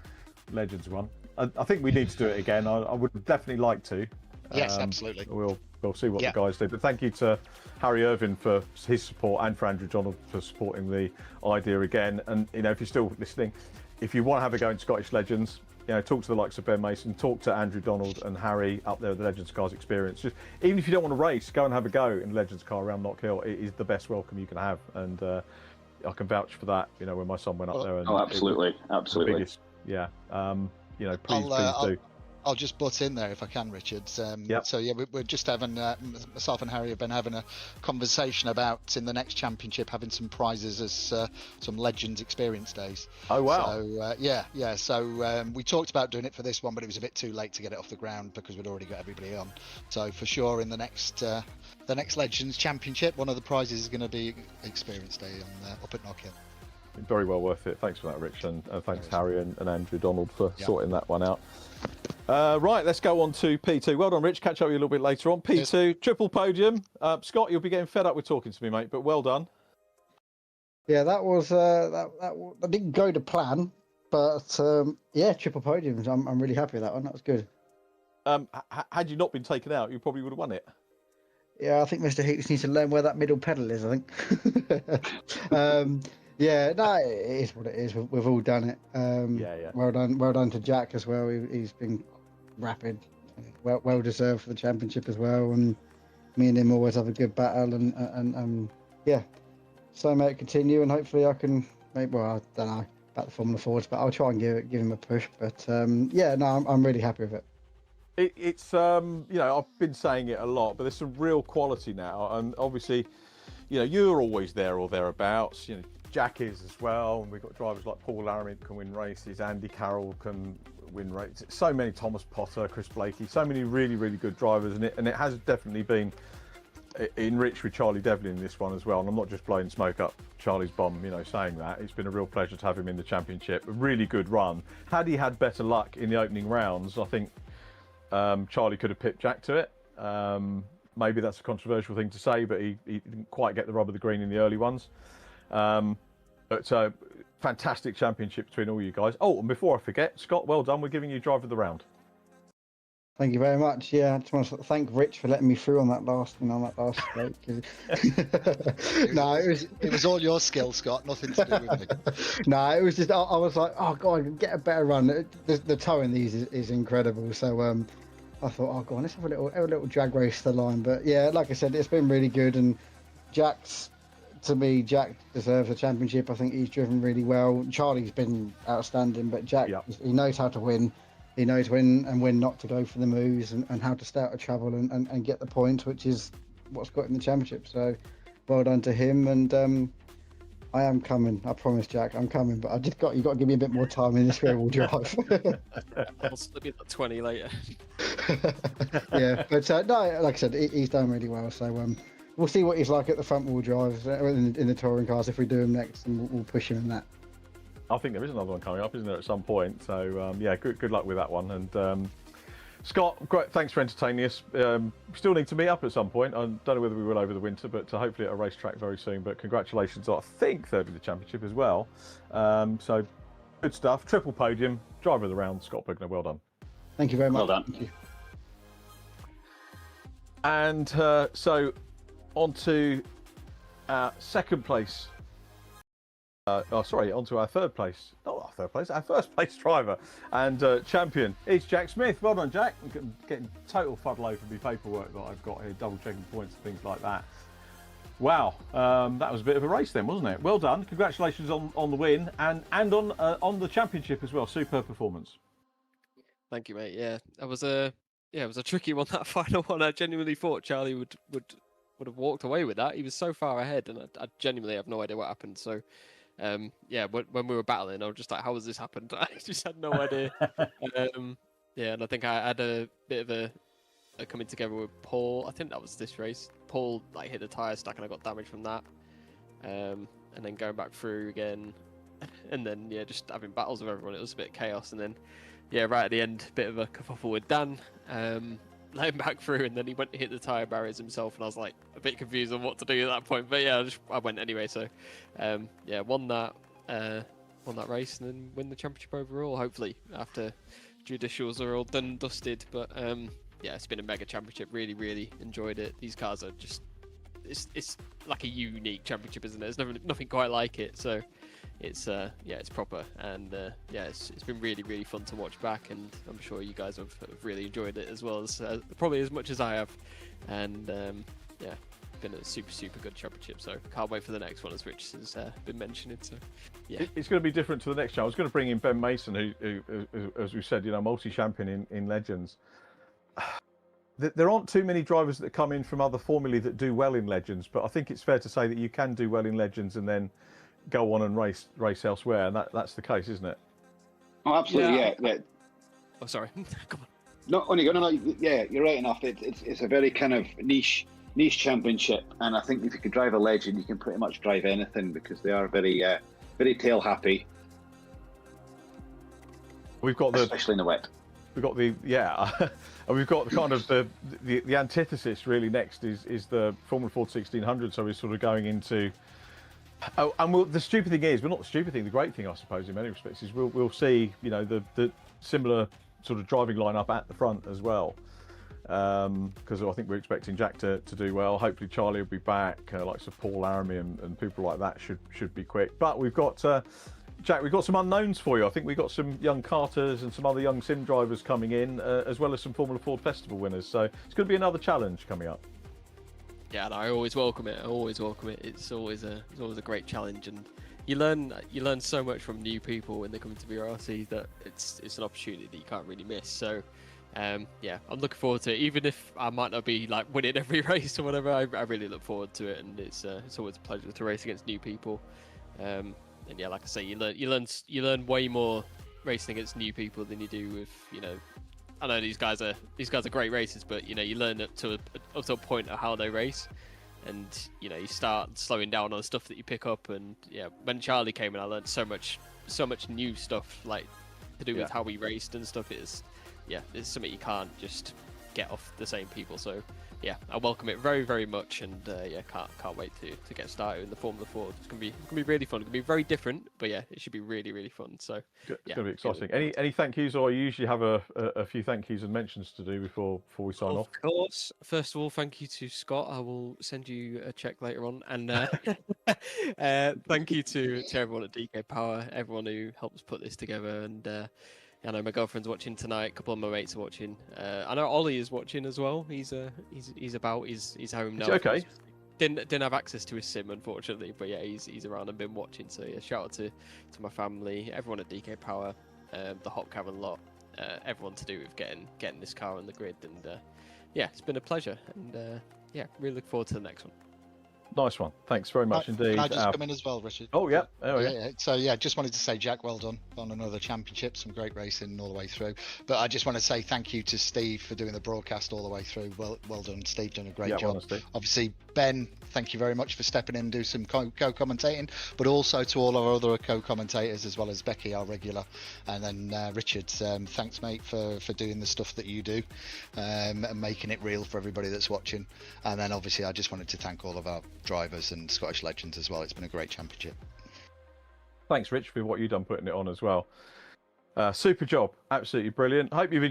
Legends one. I think we need to do it again. I would definitely like to. Yes, absolutely. We'll see what the guys do. But thank you to Harry Irvin for his support, and for Andrew Donald for supporting the idea again. And if you're still listening, if you want to have a go in Scottish Legends, talk to the likes of Ben Mason, talk to Andrew Donald and Harry up there with the Legends Cars experience. Just even if you don't want to race, go and have a go in the Legends car around Knockhill. It is the best welcome you can have, and I can vouch for that. When my son went up there, and absolutely. The biggest, yeah. Please do. I'll just butt in there if I can, Richard. Yep. So yeah, we're just having myself and Harry have been having a conversation about in the next championship having some prizes as some Legends experience days. Oh wow! So yeah. So we talked about doing it for this one, but it was a bit too late to get it off the ground because we'd already got everybody on. So for sure, in the next Legends championship, one of the prizes is going to be experience day up at Knockhill. Very well worth it. Thanks for that, Rich, and thanks Harry and Andrew Donald for sorting that one out. Right, let's go on to P2. Well done, Rich. Catch up with you a little bit later on. P2, yes. Triple podium. Scott, you'll be getting fed up with talking to me, mate, but well done. Yeah, that was that didn't go to plan, but yeah, triple podiums. I'm really happy with that one. That was good. Had you not been taken out, you probably would have won it. Yeah, I think Mr. Hoops needs to learn where that middle pedal is, I think. Yeah, no, it is what it is. We've all done it. Yeah. Well done to Jack as well. He's been rapid, well deserved for the championship as well. And me and him always have a good battle. And yeah, so may it continue. And hopefully I can. Maybe, well, I don't know about the Formula Fords, but I'll try and give him a push. But yeah, no, I'm really happy with it. It's you know, I've been saying it a lot, but there's some real quality now, and obviously, you know, you're always there or thereabouts. You know, Jack is as well, and we've got drivers like Paul Laramie can win races, Andy Carroll can win races. So many, Thomas Potter, Chris Blakey, so many really good drivers, and it has definitely been enriched with Charlie Devlin in this one as well. And I'm not just blowing smoke up Charlie's bomb, you know, saying that. It's been a real pleasure to have him in the championship. A really good run. Had he had better luck in the opening rounds, I think Charlie could have pipped Jack to it. Maybe that's a controversial thing to say, but he didn't quite get the rub of the green in the early ones. But fantastic championship between all you guys. Oh, and before I forget, Scott, well done. We're giving you driver of the round. Thank you very much. Yeah, I just want to thank Rich for letting me through on that last straight. No, it was all your skill, Scott. Nothing to do with me. No, it was just I was like, oh god, get a better run. The toe in these is incredible. So I thought, oh god, let's have a little drag race to the line. But yeah, like I said, it's been really good. And Jack deserves a championship. I think he's driven really well. Charlie's been outstanding, but Jack, he knows how to win. He knows when and when not to go for the moves and how to stay out of trouble and get the points, which is what's got him the championship. So well done to him. And I am coming. I promise, Jack, I'm coming. But you got to give me a bit more time in this rear-wheel drive. I'll still be at 20 later. Yeah, but no, like I said, he's done really well. So we'll see what he's like at the front-wheel drive in the touring cars if we do him next, and we'll push him in that. I think there is another one coming up, isn't there, at some point? So yeah, good luck with that one. And Scott, great, thanks for entertaining us. Still need to meet up at some point. I don't know whether we will over the winter, but hopefully at a racetrack very soon. But congratulations, I think third in the championship as well. So good stuff. Triple podium, driver of the round, Scott Bugner. Well done. Thank you very much. Well done. Thank you. And so on to our second place. Onto our third place. Not our third place, our first place driver and champion. It's Jack Smith. Well done, Jack. I'm getting total fuddle over the paperwork that I've got here, double checking points and things like that. Wow, that was a bit of a race then, wasn't it? Well done. Congratulations on the win and on the championship as well. Superb performance. Thank you, mate. Yeah, it was a tricky one, that final one. I genuinely thought Charlie would have walked away with that. He was so far ahead, and I genuinely have no idea what happened. So. Yeah, when we were battling, I was just like, how has this happened? I just had no idea. Yeah, and I think I had a bit of a coming together with Paul. I think that was this race. Paul like hit the tyre stack and I got damage from that. And then going back through again, and then yeah, just having battles with everyone. It was a bit of chaos, and then yeah, right at the end, bit of a kerfuffle with Dan. Let him back through, and then he went to hit the tyre barriers himself, and I was like a bit confused on what to do at that point. But yeah, I went anyway. So yeah, won that race, and then win the championship overall. Hopefully, after judicials are all done and dusted. But yeah, it's been a mega championship. Really enjoyed it. These cars are just it's like a unique championship, isn't it? There's nothing quite like it. So it's yeah, it's proper, and yeah, it's been really fun to watch back, and I'm sure you guys have really enjoyed it as well as probably as much as I have, and yeah, been a super good championship. So can't wait for the next one, as Rich has been mentioning. So yeah, it's going to be different to the next show. I was going to bring in Ben Mason, who as we said, you know, multi-champion in Legends. There aren't too many drivers that come in from other formulae that do well in Legends, but I think it's fair to say that you can do well in Legends and then go on and race elsewhere, and that's the case, isn't it? Oh, absolutely, yeah. Oh, sorry. Come on. Not only no, yeah, you're right enough. It's a very kind of niche championship, and I think if you could drive a Legend, you can pretty much drive anything because they are very tail happy. We've got especially in the wet. We've got and we've got kind of the antithesis really next is the Formula Ford 1600. So we're sort of going into. Oh, and the stupid thing is, well, not the stupid thing. The great thing, I suppose, in many respects, is we'll see, you know, the similar sort of driving lineup at the front as well. because I think we're expecting Jack to do well. Hopefully Charlie will be back, like Sir Paul Laramie and people like that should be quick. But we've got Jack, we've got some unknowns for you. I think we've got some young karters and some other young sim drivers coming in, as well as some Formula Ford Festival winners. So it's going to be another challenge coming up. Yeah, and I always welcome it. It's always a great challenge, and you learn so much from new people when they come into VRRC that it's an opportunity that you can't really miss. So yeah, I'm looking forward to it. Even if I might not be like winning every race or whatever, I really look forward to it, and it's always a pleasure to race against new people. And yeah, like I say, you learn way more racing against new people than you do with, you know. I know these guys are great racers, but you know, you learn up to a point of how they race, and you know, you start slowing down on the stuff that you pick up. And yeah, when Charlie came in, I learned so much new stuff, like to do with how we raced and stuff. It's something you can't just get off the same people. So yeah, I welcome it very, very much, and yeah, can't wait to get started in the Formula Ford. It's gonna be really fun. It's gonna be very different, but yeah, it should be really, really fun. So it's gonna be exciting. Any thank yous, or you usually have a few thank yous and mentions to do before we sign off? Of course. First of all, thank you to Scott. I will send you a check later on, and thank you to everyone at DK Power, everyone who helps put this together, and. I know my girlfriend's watching tonight. A couple of my mates are watching. I know Ollie is watching as well. He's about. He's home now. Okay. Didn't have access to his sim, unfortunately, but yeah, he's around and been watching. So yeah, shout out to my family, everyone at DK Power, the Hot Cavern lot, everyone to do with getting this car on the grid, and yeah, it's been a pleasure, and yeah, really look forward to the next one. Nice one. Thanks very much indeed. Can I just come in as well, Richard? Oh, yeah. So, yeah, just wanted to say, Jack, well done on another championship. Some great racing all the way through. But I just want to say thank you to Steve for doing the broadcast all the way through. Well done, Steve. Done a great job. Well, obviously, Ben, thank you very much for stepping in and do some co-commentating. But also to all our other co-commentators, as well as Becky, our regular. And then Richard, thanks, mate, for doing the stuff that you do and making it real for everybody that's watching. And then, obviously, I just wanted to thank all of our drivers and Scottish legends as well. It's been a great championship. Thanks, Rich, for what you've done putting it on as well. Super job, absolutely brilliant. Hope you've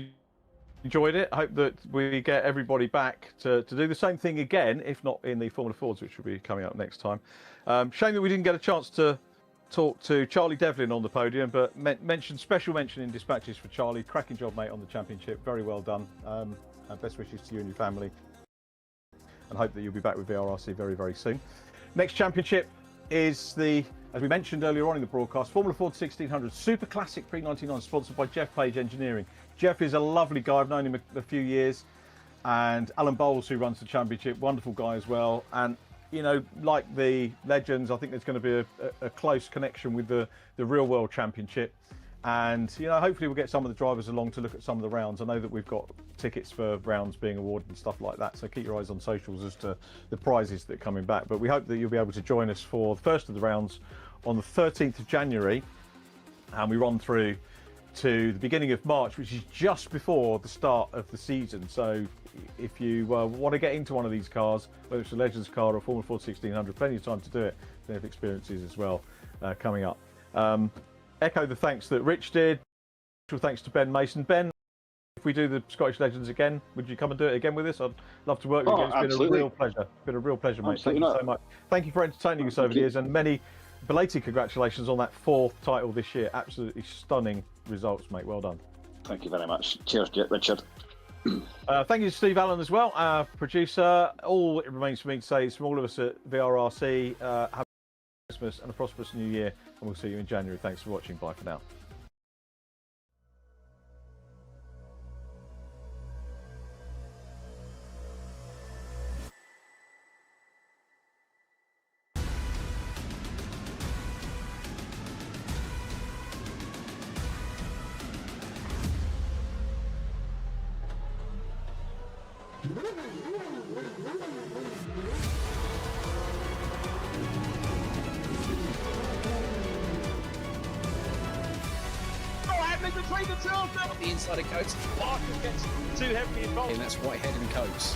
enjoyed it. Hope that we get everybody back to do the same thing again, if not in the Formula Fords, which will be coming up next time. Shame that we didn't get a chance to talk to Charlie Devlin on the podium, but special mention in dispatches for Charlie. Cracking job, mate, on the championship. Very well done. Best wishes to you and your family, and hope that you'll be back with VRRC very, very soon. Next championship is as we mentioned earlier on in the broadcast, Formula Ford 1600 Super Classic Pre-99, sponsored by Jeff Page Engineering. Jeff is a lovely guy. I've known him a few years. And Alan Bowles, who runs the championship, wonderful guy as well. And, you know, like the legends, I think there's going to be a close connection with the real world championship. And, you know, hopefully we'll get some of the drivers along to look at some of the rounds. I know that we've got tickets for rounds being awarded and stuff like that, so keep your eyes on socials as to the prizes that are coming back. But we hope that you'll be able to join us for the first of the rounds on the 13th of January, and we run through to the beginning of March, which is just before the start of the season. So if you want to get into one of these cars, whether it's a Legends car or a Formula Ford 1600, plenty of time to do it. They have experiences as well coming up. Echo the thanks that Rich did. Special thanks to Ben Mason. Ben, if we do the Scottish Legends again, would you come and do it again with us? I'd love to work with you again. It's been a real pleasure. It's been a real pleasure, mate. Thank you so much. Thank you for entertaining us over the years, and many belated congratulations on that 4th title this year. Absolutely stunning results, mate. Well done. Thank you very much. Cheers, Richard. Thank you to Steve Allen as well, our producer. All it remains for me to say is from all of us at VRRC, have a Christmas and a prosperous new year, and we'll see you in January. Thanks for watching. Bye for now. Between the two of them, The inside of coats. Parker gets too heavily involved. And that's Whitehead and Coates.